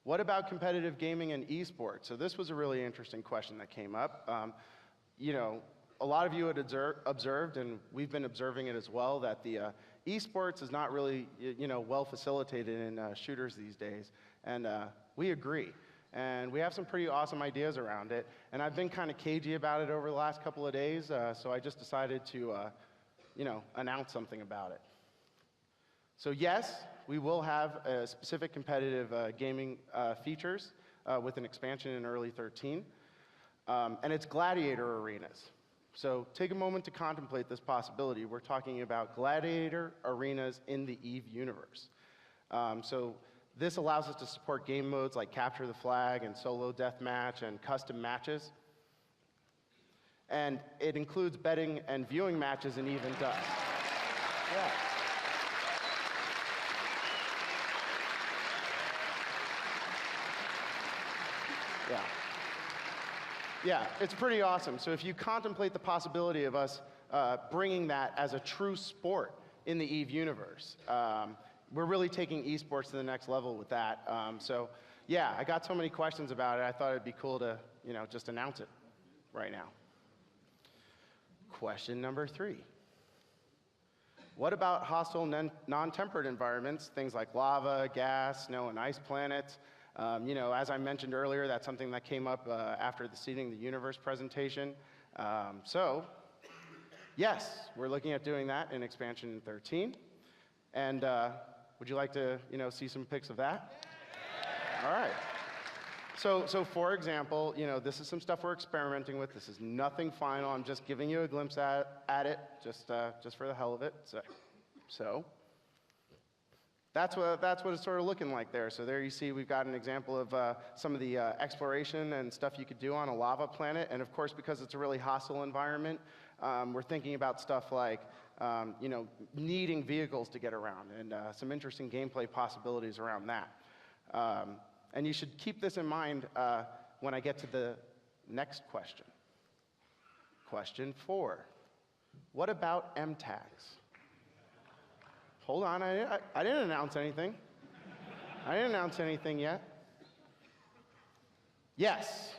What about competitive gaming and esports? So this was a really interesting question that came up. You know, a lot of you had observed, and we've been observing it as well, that the esports is not really, you know, well facilitated in shooters these days, and we agree. And we have some pretty awesome ideas around it, and I've been kind of cagey about it over the last couple of days, so I just decided to, you know, announce something about it. So yes, we will have specific competitive gaming features with an expansion in early 13, and it's gladiator arenas. So take a moment to contemplate this possibility. We're talking about gladiator arenas in the EVE universe. So this allows us to support game modes like capture the flag and solo deathmatch and custom matches. And it includes betting and viewing matches in EVE and Dust. Yeah. Yeah. Yeah, it's pretty awesome. So if you contemplate the possibility of us bringing that as a true sport in the EVE universe, we're really taking esports to the next level with that. So yeah, I got so many questions about it, I thought it'd be cool to, you know, just announce it right now. Question number 3. What about hostile non-tempered environments, things like lava, gas, snow, and ice planets? You know, as I mentioned earlier, that's something that came up after the Seeding the Universe presentation. So, yes, we're looking at doing that in expansion in 13. And would you like to, you know, see some pics of that? All right. So for example, you know, this is some stuff we're experimenting with. This is nothing final. I'm just giving you a glimpse at it, just for the hell of it. So that's what it's sort of looking like there. So there you see we've got an example of some of the exploration and stuff you could do on a lava planet. And of course, because it's a really hostile environment, we're thinking about stuff like, you know, needing vehicles to get around and some interesting gameplay possibilities around that. And you should keep this in mind when I get to the next question. Question 4. What about M-tags? Hold on, I didn't announce anything. I didn't announce anything yet. Yes.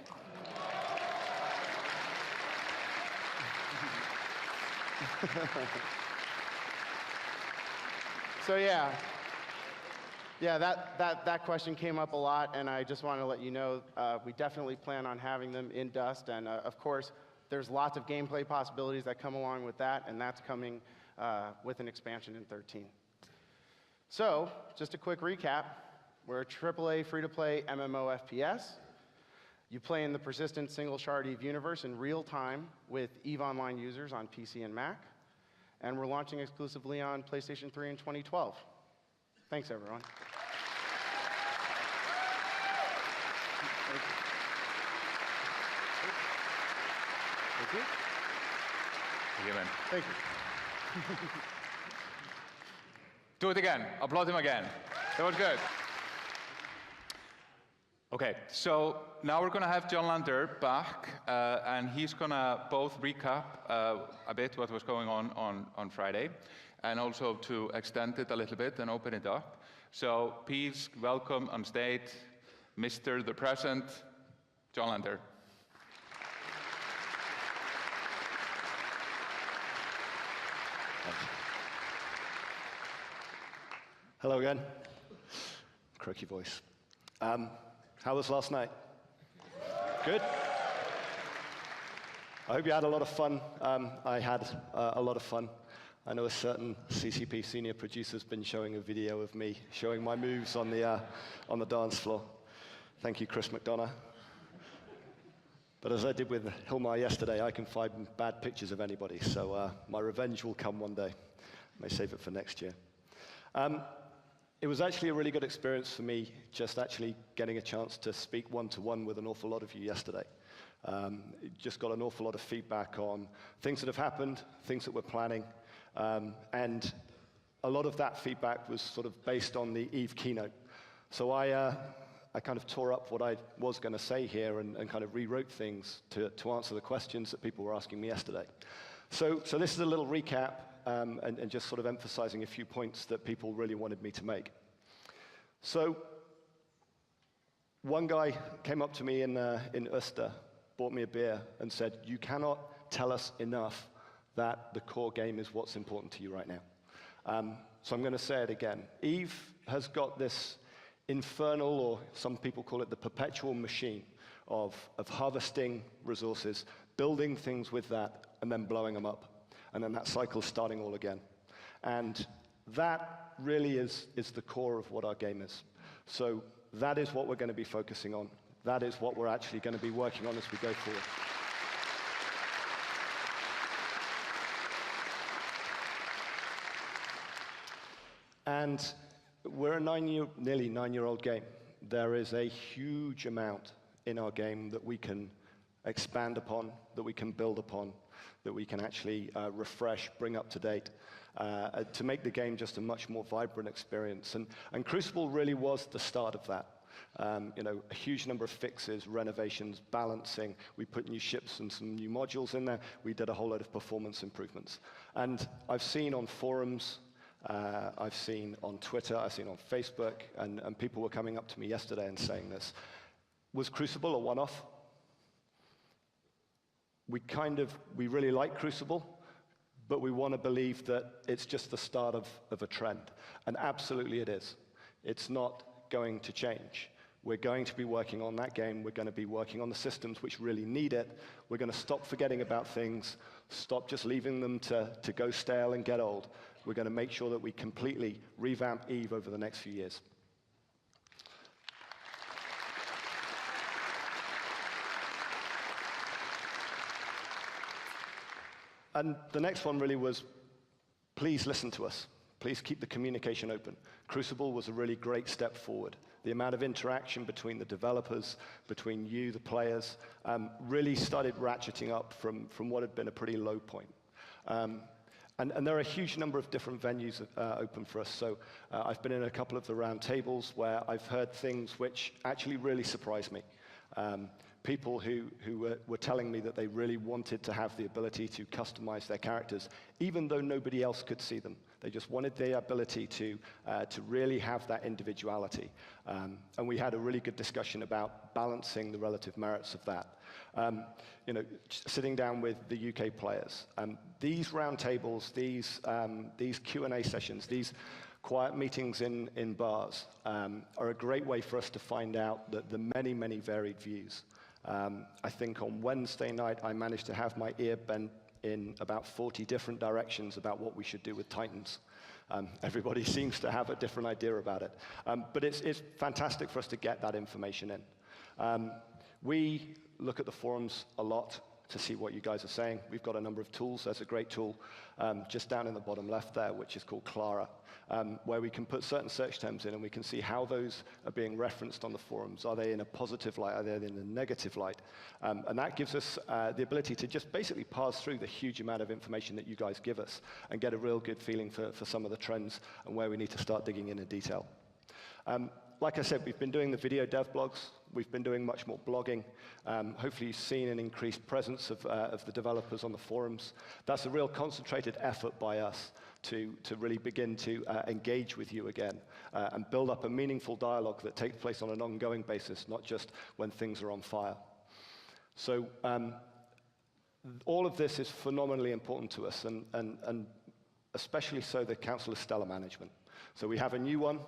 So yeah, that question came up a lot, and I just want to let you know we definitely plan on having them in Dust, and of course, there's lots of gameplay possibilities that come along with that, and that's coming with an expansion in 13. So, just a quick recap. We're a AAA free-to-play MMO FPS. You play in the persistent single-shard EVE universe in real time with EVE Online users on PC and Mac. And we're launching exclusively on PlayStation 3 in 2012. Thanks, everyone. Thank you. Thank you, man. Thank you. Do it again. Applaud him again. That was good. Okay, so now we're going to have John Lander back, and he's going to both recap a bit what was going on Friday, and also to extend it a little bit and open it up. So please welcome on stage Mr. the Present, John Lander. Hello again. Croaky voice. How was last night? Good? I hope you had a lot of fun. I had a lot of fun. I know a certain CCP senior producer's been showing a video of me showing my moves on the dance floor. Thank you, Chris McDonough. But as I did with Hilmar yesterday, I can find bad pictures of anybody, so my revenge will come one day. I may save it for next year. It was actually a really good experience for me, just actually getting a chance to speak one-to-one with an awful lot of you yesterday. Just got an awful lot of feedback on things that have happened, things that we're planning, and a lot of that feedback was sort of based on the EVE keynote. So I kind of tore up what I was going to say here and kind of rewrote things to answer the questions that people were asking me yesterday. So this is a little recap and just sort of emphasizing a few points that people really wanted me to make. So one guy came up to me in Uster, bought me a beer, and said, "You cannot tell us enough that the core game is what's important to you right now." So I'm going to say it again. Eve has got this infernal, or some people call it the perpetual machine, of harvesting resources, building things with that, and then blowing them up. And then that cycle's starting all again. And that really is the core of what our game is. So that is what we're going to be focusing on. That is what we're actually going to be working on as we go forward. And we're a nearly nine-year-old game. There is a huge amount in our game that we can expand upon, that we can build upon, that we can actually refresh, bring up to date, to make the game just a much more vibrant experience. And Crucible really was the start of that. A huge number of fixes, renovations, balancing. We put new ships and some new modules in there. We did a whole load of performance improvements. And I've seen on forums, I've seen on Twitter, I've seen on Facebook, and people were coming up to me yesterday and saying this. Was Crucible a one-off? We really like Crucible, but we want to believe that it's just the start of a trend. And absolutely it is. It's not going to change. We're going to be working on that game. We're going to be working on the systems which really need it. We're going to stop forgetting about things, stop just leaving them to go stale and get old. We're going to make sure that we completely revamp Eve over the next few years. And the next one really was, please listen to us. Please keep the communication open. Crucible was a really great step forward. The amount of interaction between the developers, between you, the players, really started ratcheting up from what had been a pretty low point. And there are a huge number of different venues open for us. So I've been in a couple of the round tables where I've heard things which actually really surprised me. People who were telling me that they really wanted to have the ability to customize their characters, even though nobody else could see them. They just wanted the ability to really have that individuality. And we had a really good discussion about balancing the relative merits of that. Sitting down with the UK players. These roundtables, these Q&A sessions, these quiet meetings in bars are a great way for us to find out the many, many varied views. I think on Wednesday night, I managed to have my ear bent in about 40 different directions about what we should do with Titans. Everybody seems to have a different idea about it. But it's fantastic for us to get that information in. We look at the forums a lot to see what you guys are saying. We've got a number of tools. There's a great tool just down in the bottom left there, which is called Clara, where we can put certain search terms in and we can see how those are being referenced on the forums. Are they in a positive light? Are they in a negative light? And that gives us the ability to just basically parse through the huge amount of information that you guys give us and get a real good feeling for some of the trends and where we need to start digging in detail. Like I said, we've been doing the video dev blogs. We've been doing much more blogging. Hopefully you've seen an increased presence of the developers on the forums. That's a real concentrated effort by us to really begin to engage with you again and build up a meaningful dialogue that takes place on an ongoing basis, not just when things are on fire. So all of this is phenomenally important to us, and especially so the Council of Stellar Management. So we have a new one,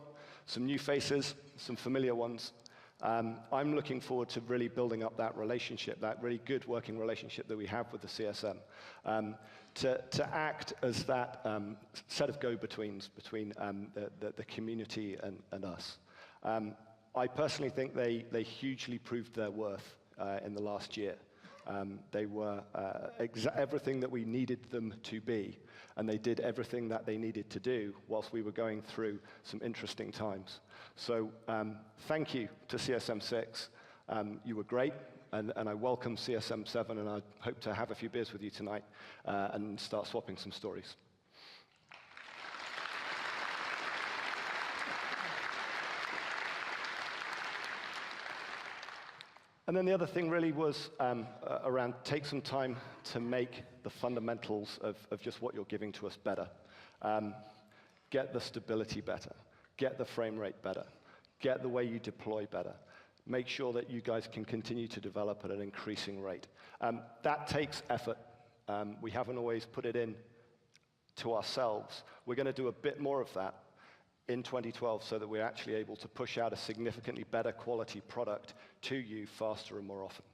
some new faces, some familiar ones. I'm looking forward to really building up that relationship, that really good working relationship that we have with the CSM, to act as that set of go-betweens between the community and us. I personally think they hugely proved their worth in the last year. They were everything that we needed them to be, and they did everything that they needed to do whilst we were going through some interesting times. So thank you to CSM6. You were great, and I welcome CSM7, and I hope to have a few beers with you tonight and start swapping some stories. And then the other thing really was around take some time to make the fundamentals of just what you're giving to us better. Get the stability better. Get the frame rate better. get the way you deploy better, make sure that you guys can continue to develop at an increasing rate. That takes effort. We haven't always put it in to ourselves. We're going to do a bit more of that in 2012 so that we're actually able to push out a significantly better quality product to you faster and more often.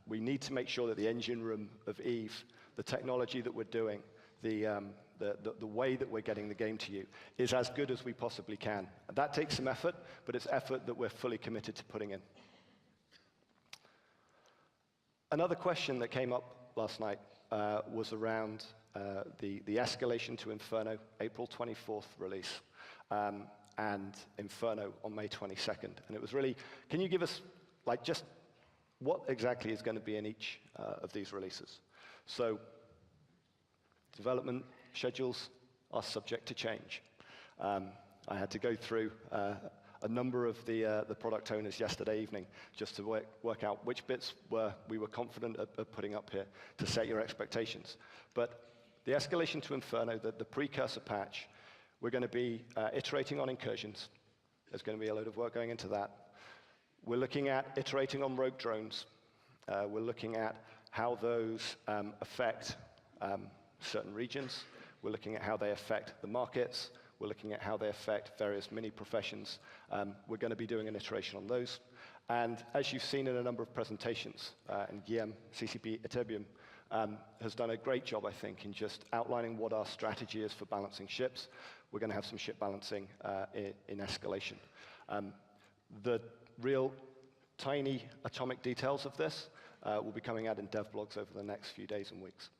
We need to make sure that the engine room of Eve, the technology that we're doing, the way that we're getting the game to you is as good as we possibly can. That takes some effort, but it's effort that we're fully committed to putting in. Another question that came up last night was around the escalation to Inferno, April 24th release, and Inferno on May 22nd. And it was really, can you give us like just what exactly is going to be in each of these releases? So development schedules are subject to change. I had to go through a number of the product owners yesterday evening just to work out which bits we were confident of putting up here to set your expectations. But the escalation to Inferno, the precursor patch, we're going to be iterating on incursions. There's going to be a load of work going into that. We're looking at iterating on rogue drones. We're looking at how those affect certain regions. We're looking at how they affect the markets. We're looking at how they affect various mini professions. We're going to be doing an iteration on those. And as you've seen in a number of presentations, and Guillaume, CCP Present, has done a great job, I think, in just outlining what our strategy is for balancing ships. We're going to have some ship balancing in escalation. The real tiny atomic details of this will be coming out in dev blogs over the next few days and weeks.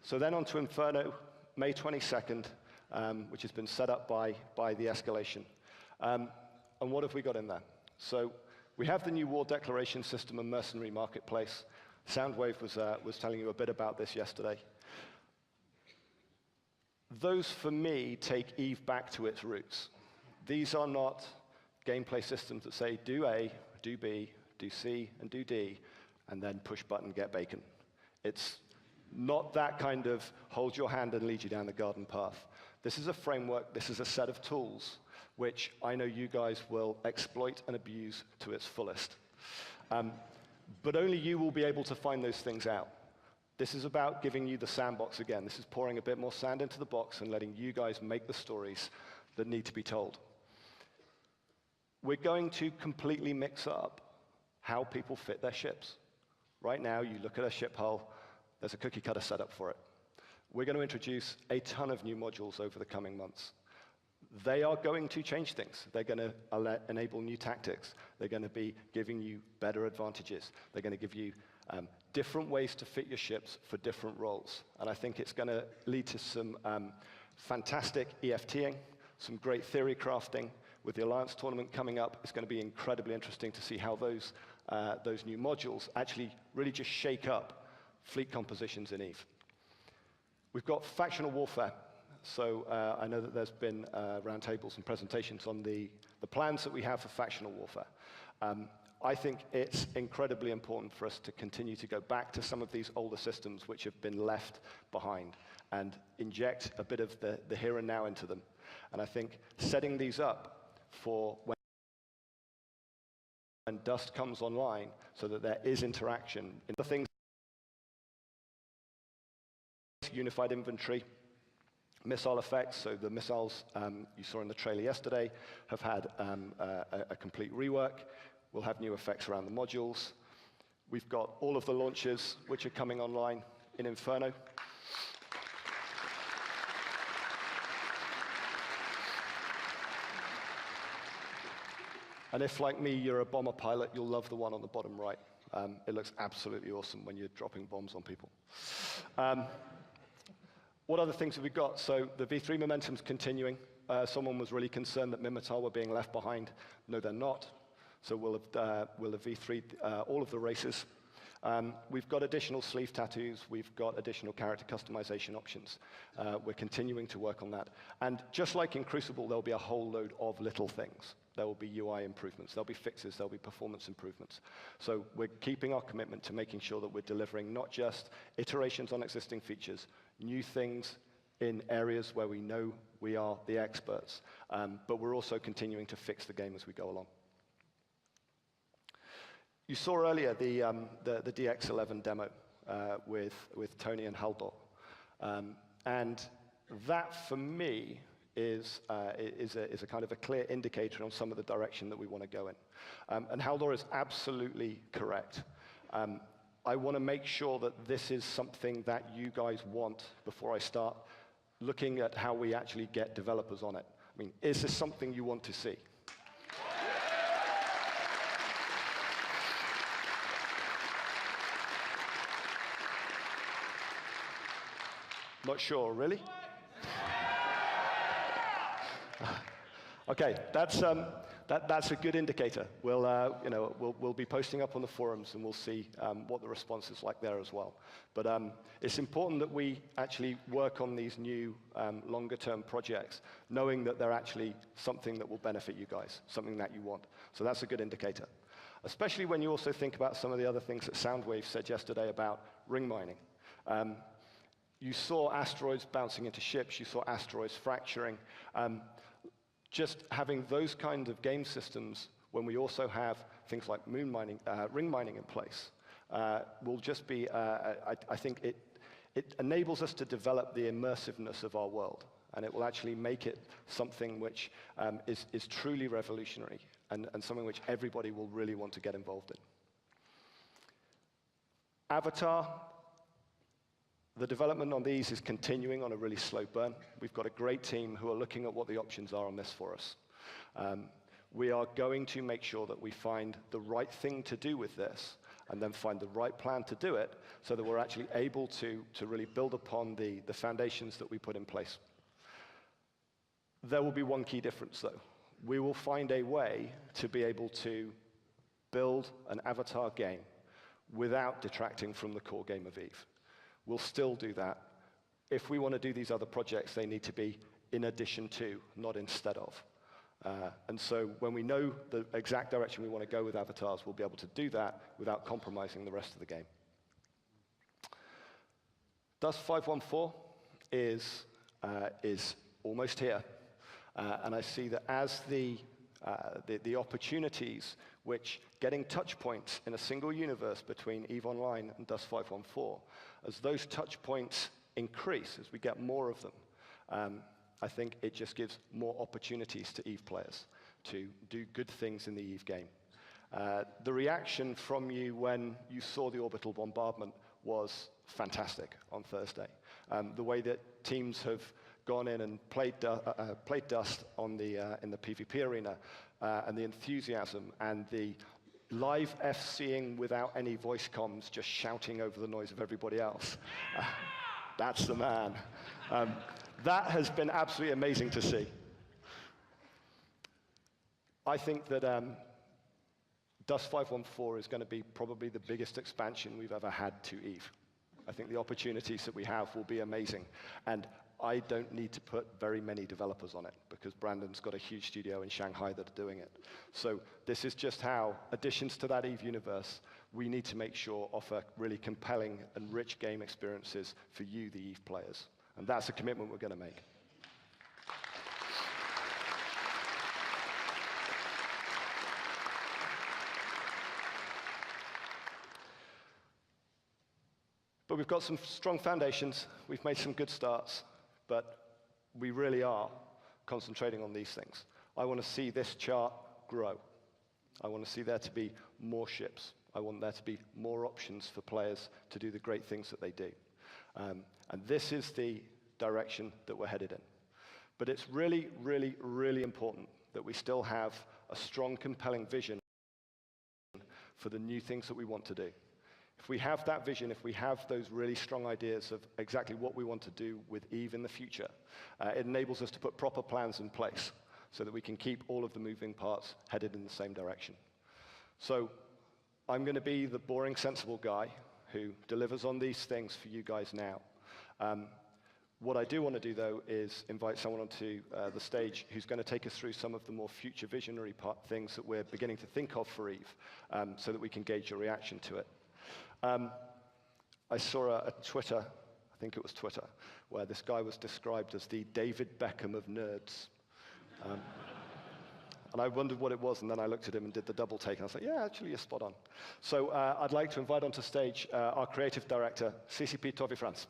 So then on to Inferno, May 22nd, which has been set up by the escalation. And what have we got in there? So we have the new war declaration system and mercenary marketplace. Soundwave was telling you a bit about this yesterday. Those, for me, take Eve back to its roots. These are not gameplay systems that say, do A, do B, do C, and do D, and then push button, get bacon. It's not that kind of hold your hand and lead you down the garden path. This is a framework, this is a set of tools, which I know you guys will exploit and abuse to its fullest. But only you will be able to find those things out. This is about giving you the sandbox again. This is pouring a bit more sand into the box and letting you guys make the stories that need to be told. We're going to completely mix up how people fit their ships. Right now, you look at a ship hull, there's a cookie cutter setup for it. We're going to introduce a ton of new modules over the coming months. They are going to change things. They're going to enable new tactics. They're going to be giving you better advantages. They're going to give you different ways to fit your ships for different roles. And I think it's going to lead to some fantastic EFTing, some great theory crafting. With the Alliance tournament coming up, it's going to be incredibly interesting to see how those new modules actually really just shake up fleet compositions in Eve. We've got factional warfare. So I know that there's been roundtables and presentations on the plans that we have for factional warfare. I think it's incredibly important for us to continue to go back to some of these older systems which have been left behind and inject a bit of the here and now into them. And I think setting these up for when Dust comes online so that there is interaction in the things, unified inventory, missile effects, so the missiles you saw in the trailer yesterday have had a complete rework. We'll have new effects around the modules. We've got all of the launches which are coming online in Inferno. And if, like me, you're a bomber pilot, you'll love the one on the bottom right. It looks absolutely awesome when you're dropping bombs on people. What other things have we got? So the V3 momentum's continuing. Someone was really concerned that Minmatar were being left behind. No, they're not. So we'll have V3'd all of the races. We've got additional sleeve tattoos. We've got additional character customization options. We're continuing to work on that. And just like in Crucible, there'll be a whole load of little things. There will be UI improvements. There'll be fixes. There'll be performance improvements. So we're keeping our commitment to making sure that we're delivering not just iterations on existing features, new things in areas where we know we are the experts, but we're also continuing to fix the game as we go along. You saw earlier the DX11 demo with Tony and Haldor. And that, for me, is a kind of a clear indicator on some of the direction that we want to go in. And Haldor is absolutely correct. I want to make sure that this is something that you guys want before I start looking at how we actually get developers on it. I mean, is this something you want to see? Not sure, really? Okay, that's a good indicator. We'll be posting up on the forums, and we'll see what the response is like there as well. But it's important that we actually work on these new longer-term projects, knowing that they're actually something that will benefit you guys, something that you want. So that's a good indicator, especially when you also think about some of the other things that Soundwave said yesterday about ring mining. You saw asteroids bouncing into ships. You saw asteroids fracturing. Just having those kind of game systems when we also have things like moon mining, ring mining in place, will just be, I think it enables us to develop the immersiveness of our world, and it will actually make it something which is truly revolutionary and something which everybody will really want to get involved in. Avatar, the development on these is continuing on a really slow burn. We've got a great team who are looking at what the options are on this for us. We are going to make sure that we find the right thing to do with this and then find the right plan to do it so that we're actually able to really build upon the foundations that we put in place. There will be one key difference, though. We will find a way to be able to build an Avatar game without detracting from the core game of Eve. We'll still do that. If we want to do these other projects, they need to be in addition to, not instead of. And so when we know the exact direction we want to go with avatars, we'll be able to do that without compromising the rest of the game. Dust 514 is almost here. And I see that as the opportunities which getting touch points in a single universe between EVE Online and Dust 514, as those touch points increase, as we get more of them, I think it just gives more opportunities to EVE players to do good things in the EVE game. The reaction from you when you saw the orbital bombardment was fantastic on Thursday. The way that teams have gone in and played Dust on in the PvP arena, and the enthusiasm and the live FCing without any voice comms, just shouting over the noise of everybody else. That's the man. That has been absolutely amazing to see. I think that Dust 514 is going to be probably the biggest expansion we've ever had to EVE. I think the opportunities that we have will be amazing. And I don't need to put very many developers on it because Brandon's got a huge studio in Shanghai that are doing it. So this is just how additions to that EVE universe, we need to make sure offer really compelling and rich game experiences for you, the EVE players. And that's a commitment we're going to make. But we've got some strong foundations. We've made some good starts. But we really are concentrating on these things. I want to see this chart grow. I want to see there to be more ships. I want there to be more options for players to do the great things that they do. And this is the direction that we're headed in. But it's really, really, really important that we still have a strong, compelling vision for the new things that we want to do. If we have that vision, if we have those really strong ideas of exactly what we want to do with EVE in the future, it enables us to put proper plans in place so that we can keep all of the moving parts headed in the same direction. So I'm going to be the boring, sensible guy who delivers on these things for you guys now. What I do want to do, though, is invite someone onto the stage who's going to take us through some of the more future visionary things that we're beginning to think of for EVE so that we can gauge your reaction to it. I saw a Twitter think it was Twitter, where this guy was described as the David Beckham of nerds. And I wondered what it was, and then I looked at him and did the double take, and I was like, yeah, actually, you're spot on. So I'd like to invite onto stage our creative director, CCP Tovi France.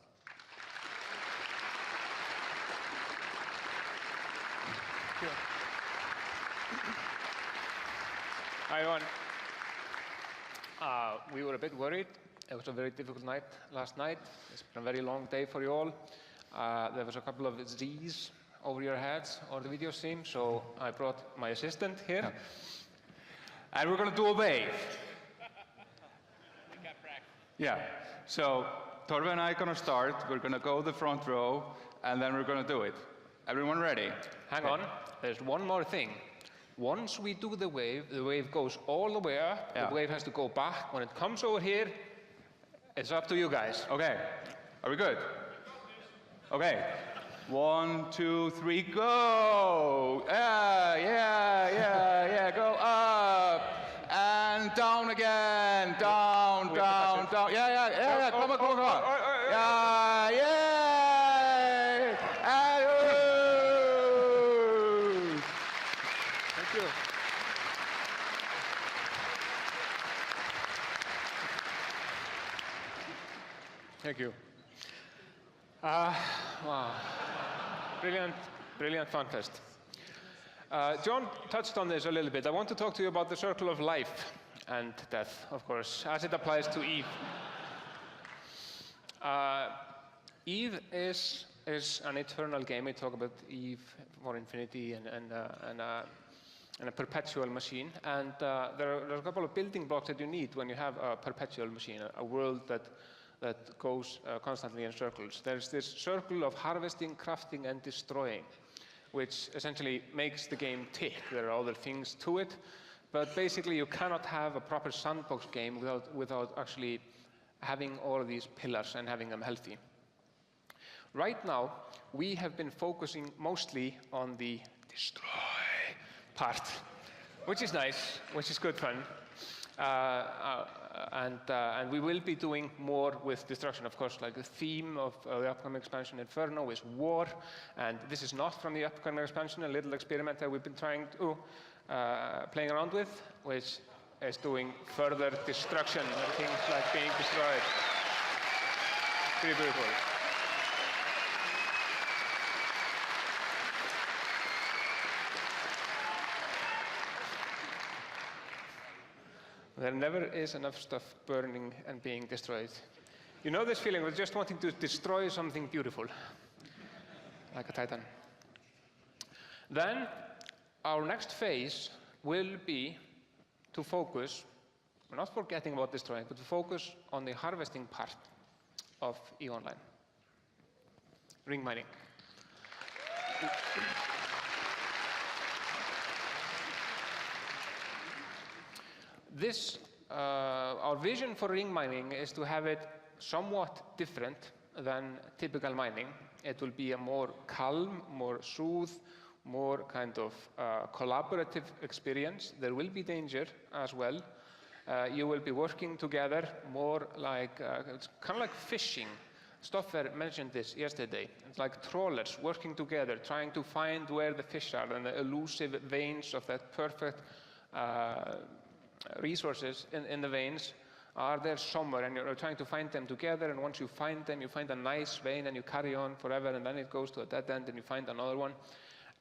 Hi, everyone. We were a bit worried. It was a very difficult night last night. It's been a very long day for you all. There was a couple of Z's over your heads on the video stream, so I brought my assistant here. And we're going to do a wave. Yeah. So Torve and I are going to start. We're going to go the front row, and then we're going to do it. Everyone ready? Hang on. There's one more thing. Once we do the wave goes all the way up. Yeah. The wave has to go back. When it comes over here, it's up to you guys. Okay. Are we good? Okay. 1, 2, 3, go! Yeah. Go up and down again. Down. Yeah. Come on. Yeah. Thank you. Thank you. Wow. Brilliant fun fest. John touched on this a little bit. I want to talk to you about the circle of life and death, of course, as it applies to Eve. Eve is an eternal game. We talk about Eve for infinity and a perpetual machine. And there are a couple of building blocks that you need when you have a perpetual machine, a world that goes constantly in circles. There's this circle of harvesting, crafting, and destroying, which essentially makes the game tick. There are other things to it, but basically you cannot have a proper sandbox game without actually having all of these pillars and having them healthy. Right now, we have been focusing mostly on the destroy part, which is nice, which is good fun. And we will be doing more with destruction, of course. Like the theme of the upcoming expansion Inferno is war, and this is not from the upcoming expansion. A little experiment that we've been trying to playing around with, which is doing further destruction and things like being destroyed. Pretty beautiful. There never is enough stuff burning and being destroyed. You know this feeling of just wanting to destroy something beautiful, like a titan. Then, our next phase will be to focus, we're not forgetting about destroying, but to focus on the harvesting part of EVE Online. Ring mining. This, our vision for ring mining is to have it somewhat different than typical mining. It will be a more calm, more soothe, more kind of collaborative experience. There will be danger as well. You will be working together more like, it's kind of like fishing. Stoffer mentioned this yesterday. It's like trawlers working together, trying to find where the fish are and the elusive veins of that perfect resources in the veins are there somewhere, and you're trying to find them together, and once you find them, you find a nice vein, and you carry on forever, and then it goes to a dead end, and you find another one.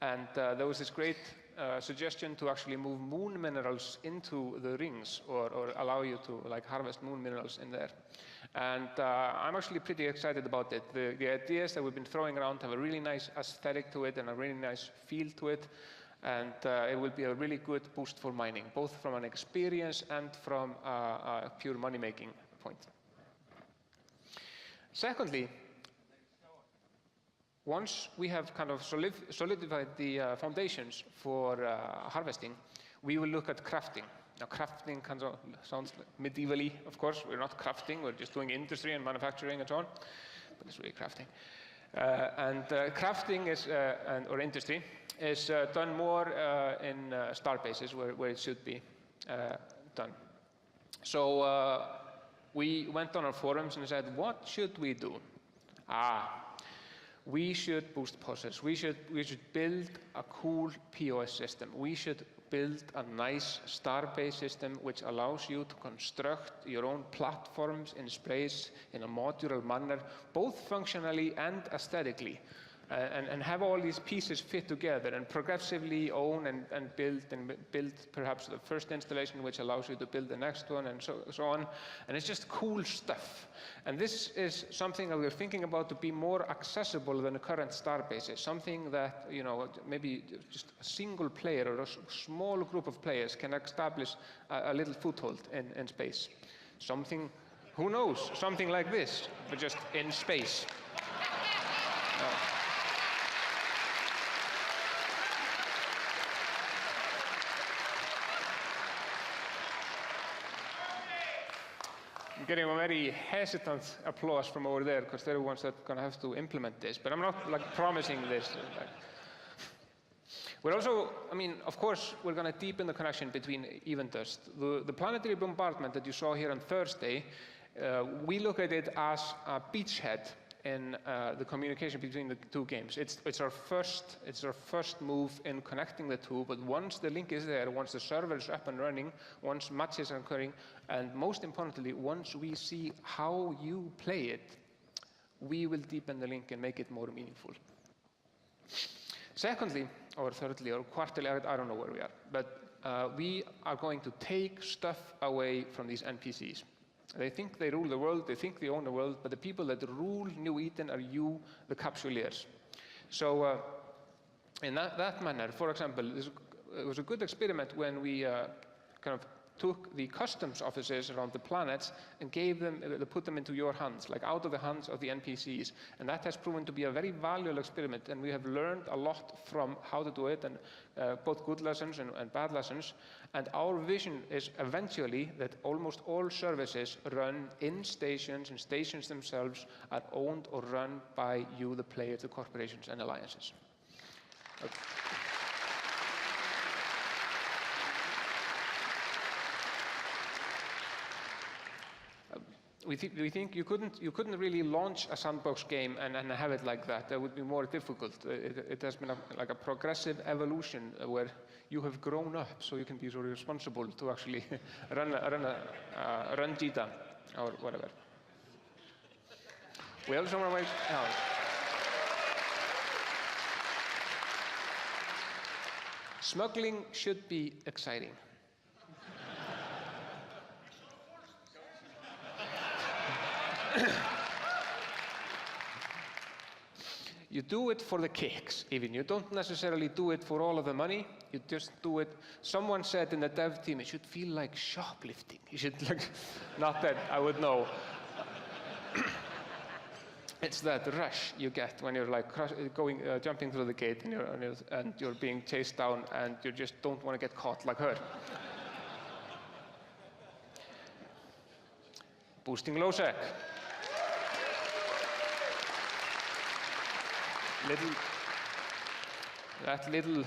And there was this great suggestion to actually move moon minerals into the rings, or allow you to like harvest moon minerals in there. And I'm actually pretty excited about it. The ideas that we've been throwing around have a really nice aesthetic to it and a really nice feel to it. And it will be a really good boost for mining, both from an experience and from a pure money-making point. Secondly, once we have kind of solidified the foundations for harvesting, we will look at crafting. Now, crafting kind of sounds medievally, of course. We're not crafting, we're just doing industry and manufacturing and so on, but it's really crafting. Crafting is, or industry, is done more in starbases where it should be done. So we went on our forums and said, what should we do? We should boost POSes. We should build a cool POS system. We should build a nice star-based system which allows you to construct your own platforms in space in a modular manner, both functionally and aesthetically. And have all these pieces fit together and progressively own and build perhaps the first installation, which allows you to build the next one, and so on. And it's just cool stuff. And this is something that we're thinking about to be more accessible than the current star bases. Something that, you know, maybe just a single player or a small group of players can establish a little foothold in space. Something, who knows, something like this, but just in space. I'm getting a very hesitant applause from over there because they're the ones that are going to have to implement this. But I'm not like promising this. We're also, I mean, of course, we're going to deepen the connection between Eve and Dust. The planetary bombardment that you saw here on Thursday, we look at it as a beachhead in the communication between the two games. It's our first move in connecting the two, but once the link is there, once the server is up and running, once matches are occurring, and most importantly, once we see how you play it, we will deepen the link and make it more meaningful. Secondly, or thirdly, or quarterly, I don't know where we are, but we are going to take stuff away from these NPCs. They think they rule the world, they think they own the world, but the people that rule New Eden are you, the capsuleers. So in that manner, for example, it was a good experiment when we kind of took the customs offices around the planets and put them into your hands, like out of the hands of the NPCs. And that has proven to be a very valuable experiment, and we have learned a lot from how to do it, and both good lessons and bad lessons. And our vision is eventually that almost all services run in stations, and stations themselves are owned or run by you, the players, the corporations and alliances. Okay. We think you couldn't really launch a sandbox game and have it like that. That would be more difficult. It has been like a progressive evolution where you have grown up, so you can be sort of responsible to actually run Jita or whatever. We also want to make smuggling should be exciting. You do it for the kicks, even. You don't necessarily do it for all of the money. You just do it. Someone said in the dev team, it should feel like shoplifting. You should, like, not that I would know. It's that rush you get when you're like jumping through the gate and you're being chased down and you just don't want to get caught like her. Boosting low sec. That little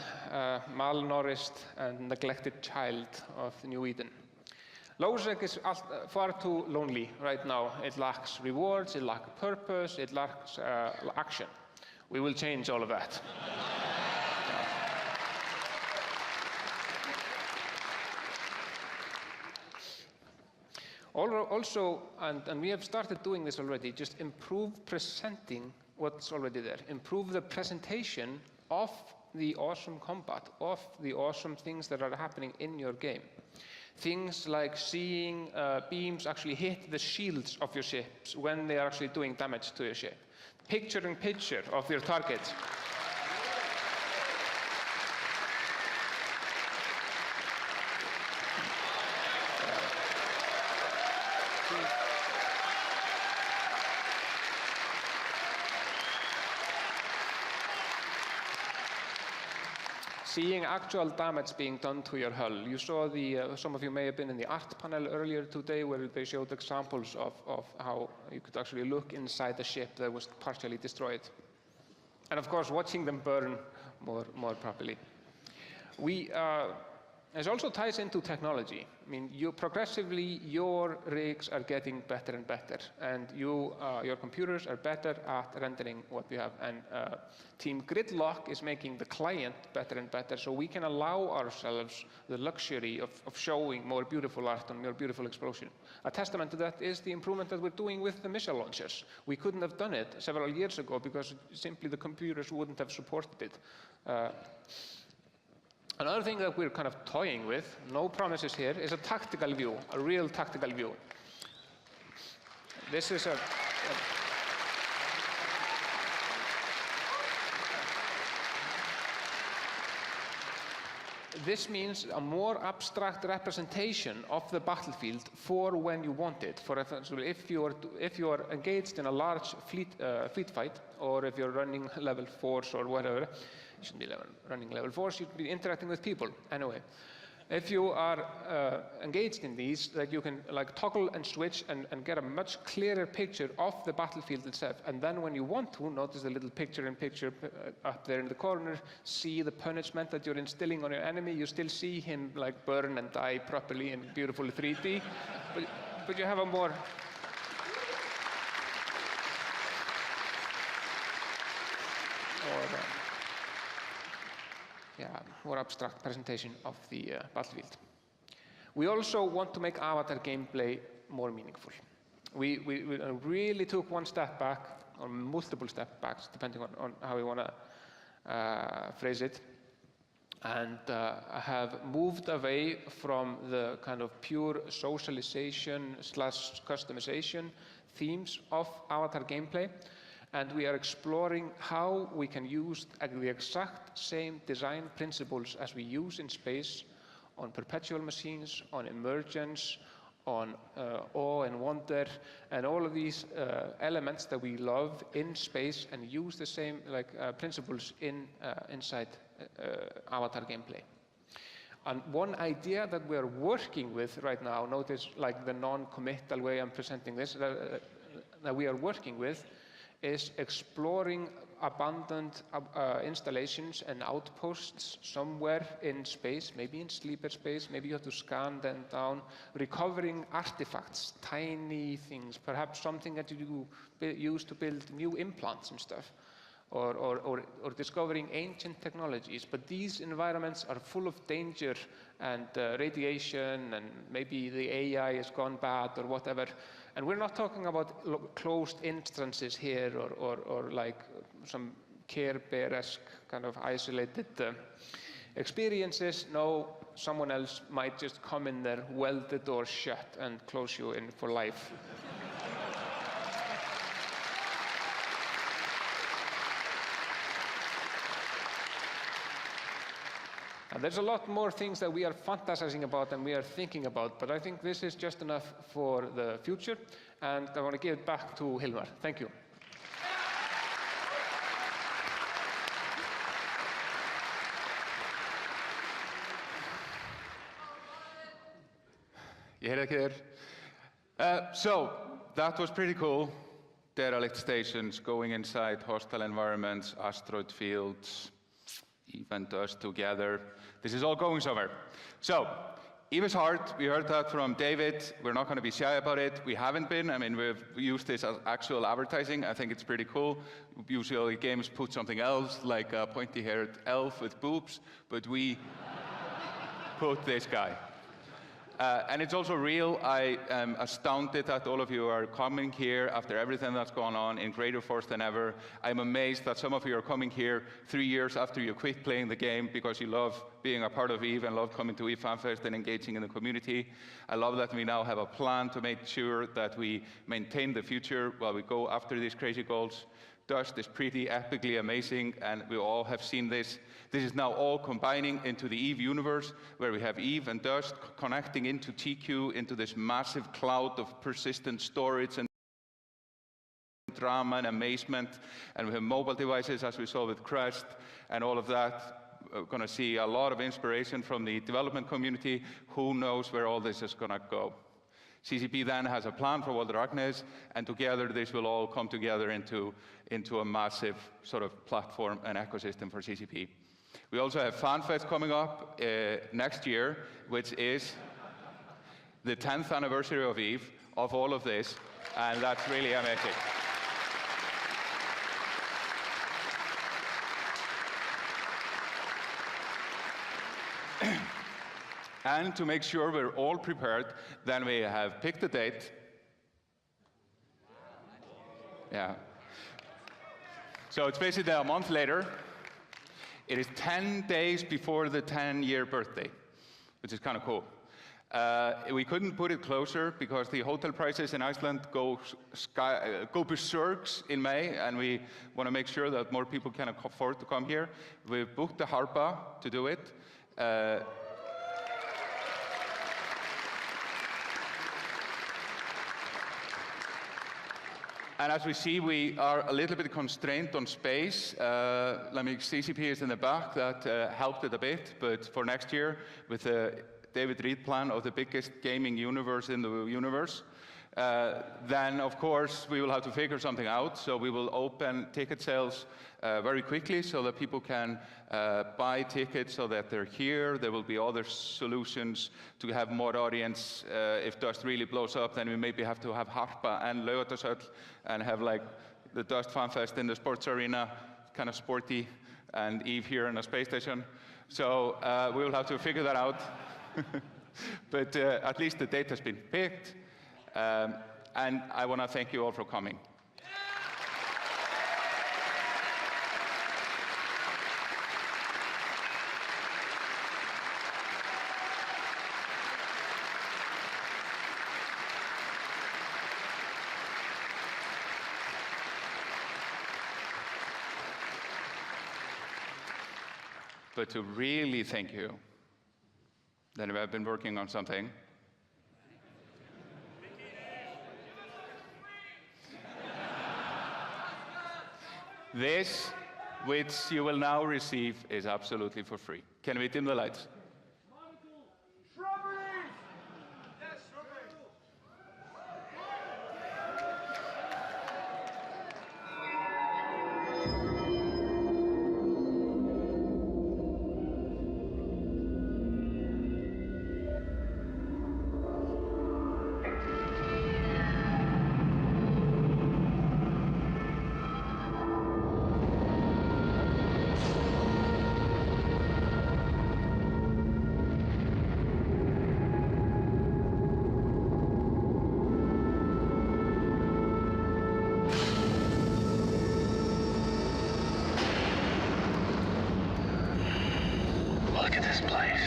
malnourished and neglected child of New Eden. Lowsec is far too lonely right now. It lacks rewards, it lacks purpose, it lacks action. We will change all of that. Also, and we have started doing this already, just improve presenting what's already there. Improve the presentation of the awesome combat, of the awesome things that are happening in your game. Things like seeing beams actually hit the shields of your ships when they are actually doing damage to your ship. Picture of your targets. Seeing actual damage being done to your hull. You saw some of you may have been in the art panel earlier today where they showed examples of how you could actually look inside the ship that was partially destroyed. And of course, watching them burn more properly. We It also ties into technology. I mean, progressively, your rigs are getting better and better, and your computers are better at rendering what we have. And Team Gridlock is making the client better and better, so we can allow ourselves the luxury of showing more beautiful art and more beautiful explosion. A testament to that is the improvement that we're doing with the missile launchers. We couldn't have done it several years ago because simply the computers wouldn't have supported it. Another thing that we're kind of toying with, no promises here, is a tactical view, a real tactical view. This is This means a more abstract representation of the battlefield for when you want it. For example, if you are engaged in a large fleet fight, or if you're running level force or whatever, you shouldn't be running level force, you should be interacting with people anyway. If you are engaged in these, that you can toggle and switch and get a much clearer picture of the battlefield itself. And then when you want to, notice the little picture-in-picture up there in the corner, see the punishment that you're instilling on your enemy. You still see him burn and die properly in beautiful 3D, but you have a more more abstract presentation of the battlefield. We also want to make avatar gameplay more meaningful. We really took one step back, or multiple step backs, depending on how we want to phrase it, and have moved away from the kind of pure socialization / customization themes of avatar gameplay. And we are exploring how we can use the exact same design principles as we use in space on perpetual machines, on emergence, on awe and wonder, and all of these elements that we love in space, and use the same principles inside avatar gameplay. And one idea that we're working with right now, notice the non-committal way I'm presenting this, that we are working with, is exploring abandoned installations and outposts somewhere in space, maybe in sleeper space, maybe you have to scan them down, recovering artifacts, tiny things, perhaps something that you use to build new implants and stuff, or discovering ancient technologies. But these environments are full of danger and radiation, and maybe the AI has gone bad or whatever. And we're not talking about closed instances here, or some Care Bear-esque kind of isolated experiences. No, someone else might just come in there, weld the door shut, and close you in for life. And there's a lot more things that we are fantasizing about and we are thinking about, but I think this is just enough for the future, and I want to give it back to Hilmar. Thank you. So that was pretty cool. Derelict stations, going inside hostile environments, asteroid fields, even us together. This is all going somewhere. So, Eve is hard. We heard that from David. We're not going to be shy about it. We haven't been. I mean, we've used this as actual advertising. I think it's pretty cool. Usually games put something else, like a pointy-haired elf with boobs, but we put this guy. And it's also real. I am astounded that all of you are coming here after everything that's gone on in greater force than ever. I'm amazed that some of you are coming here 3 years after you quit playing the game because you love being a part of EVE and love coming to EVE FanFest and engaging in the community. I love that we now have a plan to make sure that we maintain the future while we go after these crazy goals. Dust is pretty epically amazing, and we all have seen this. This is now all combining into the EVE universe, where we have EVE and Dust connecting into TQ, into this massive cloud of persistent storage and drama and amazement. And we have mobile devices, as we saw with Crest, and all of that. We're going to see a lot of inspiration from the development community. Who knows where all this is going to go? CCP then has a plan for World of Darkness, and together this will all come together into a massive sort of platform and ecosystem for CCP. We also have FanFest coming up next year, which is the 10th anniversary of EVE, of all of this, and that's really amazing. And to make sure we're all prepared, then we have picked a date. Yeah. So it's basically a month later. It is 10 days before the 10-year birthday, which is kind of cool. We couldn't put it closer because the hotel prices in Iceland go berserk in May, and we want to make sure that more people can afford to come here. We've booked the Harpa to do it. And as we see, we are a little bit constrained on space. CCP is in the back. That helped it a bit. But for next year, with the David Reed plan of the biggest gaming universe in the universe, then, of course, we will have to figure something out. So we will open ticket sales very quickly so that people can buy tickets so that they're here. There will be other solutions to have more audience. If Dust really blows up, then we maybe have to have Harpa and Laugardalshöll and have like the Dust FanFest in the sports arena, kind of sporty, and EVE here in a space station. So we will have to figure that out. But at least the date has been picked. And I want to thank you all for coming. But to really thank you, that we have been working on something. This, which you will now receive, is absolutely for free. Can we dim the lights? Look at this place.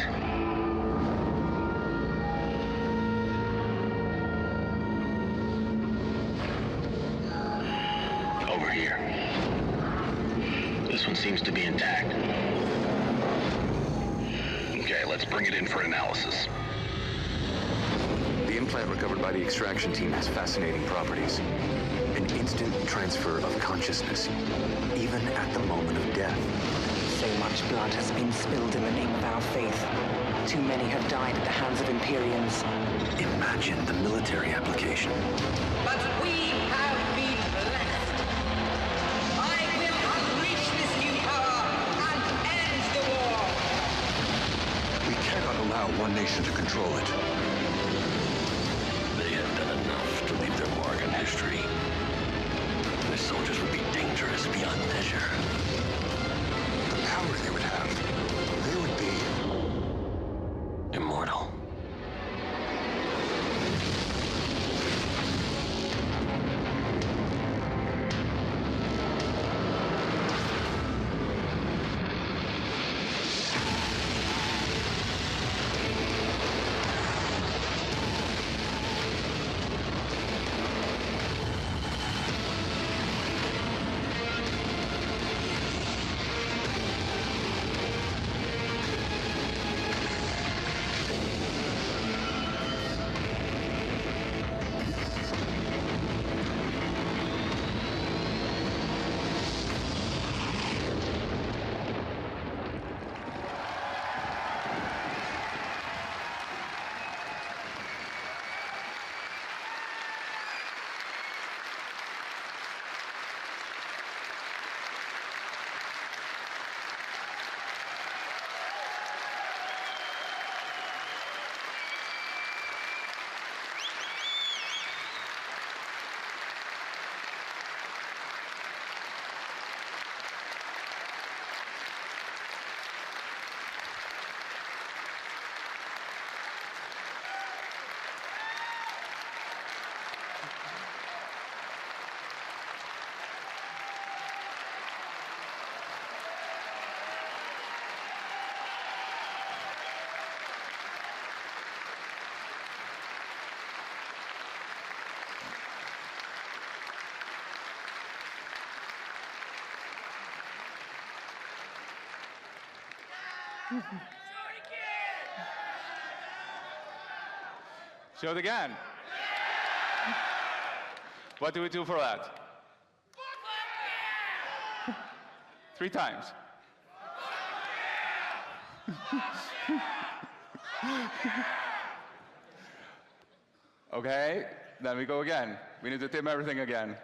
Over here. This one seems to be intact. Okay, let's bring it in for analysis. The implant recovered by the extraction team has fascinating properties. An instant transfer of consciousness, even at the moment of death. So much blood has been spilled in the name of our faith. Too many have died at the hands of Imperiums. Imagine the military application. But we have been blessed. I will unleash this new power and end the war. We cannot allow one nation to control it. They have done enough to leave their mark in history. Their soldiers would be dangerous beyond measure. The power they would have, they would be immortal. Show it again. What do we do for that? 3 times. Okay, then we go again. We need to tip everything again.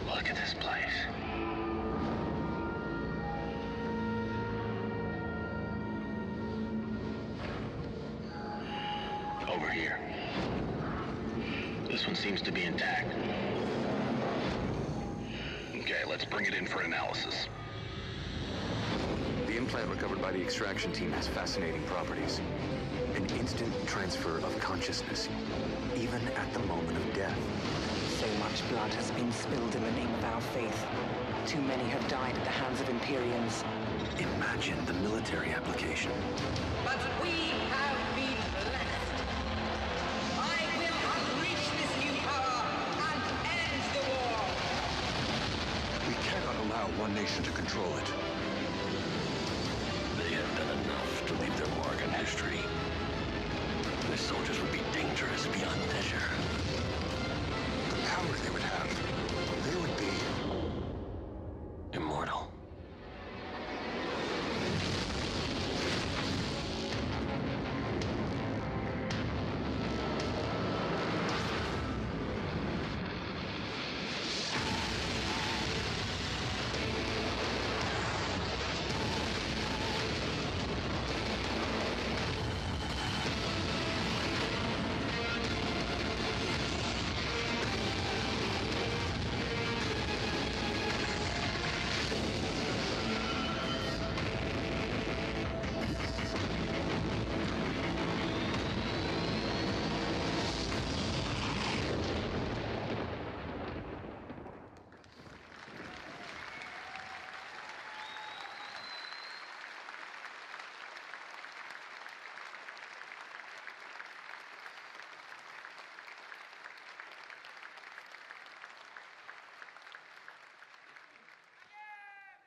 Look at this place. Over here. This one seems to be intact. Okay, let's bring it in for analysis. The implant recovered by the extraction team has fascinating properties. An instant transfer of consciousness, even at the moment of death. So much blood has been spilled in the name of our faith. Too many have died at the hands of Imperiums. Imagine the military application. But we have been blessed. I will unleash this new power and end the war. We cannot allow one nation to control it. They have done enough to leave their mark on history. Their soldiers would be dangerous beyond measure. The power they would have, they would be immortal.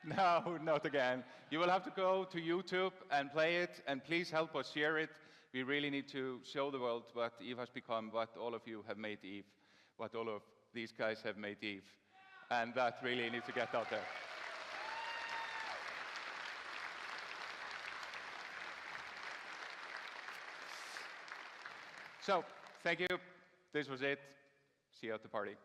No, not again. You will have to go to YouTube and play it, and please help us share it. We really need to show the world what Eve has become, what all of you have made Eve, what all of these guys have made Eve. And that really needs to get out there. So, thank you. This was it. See you at the party.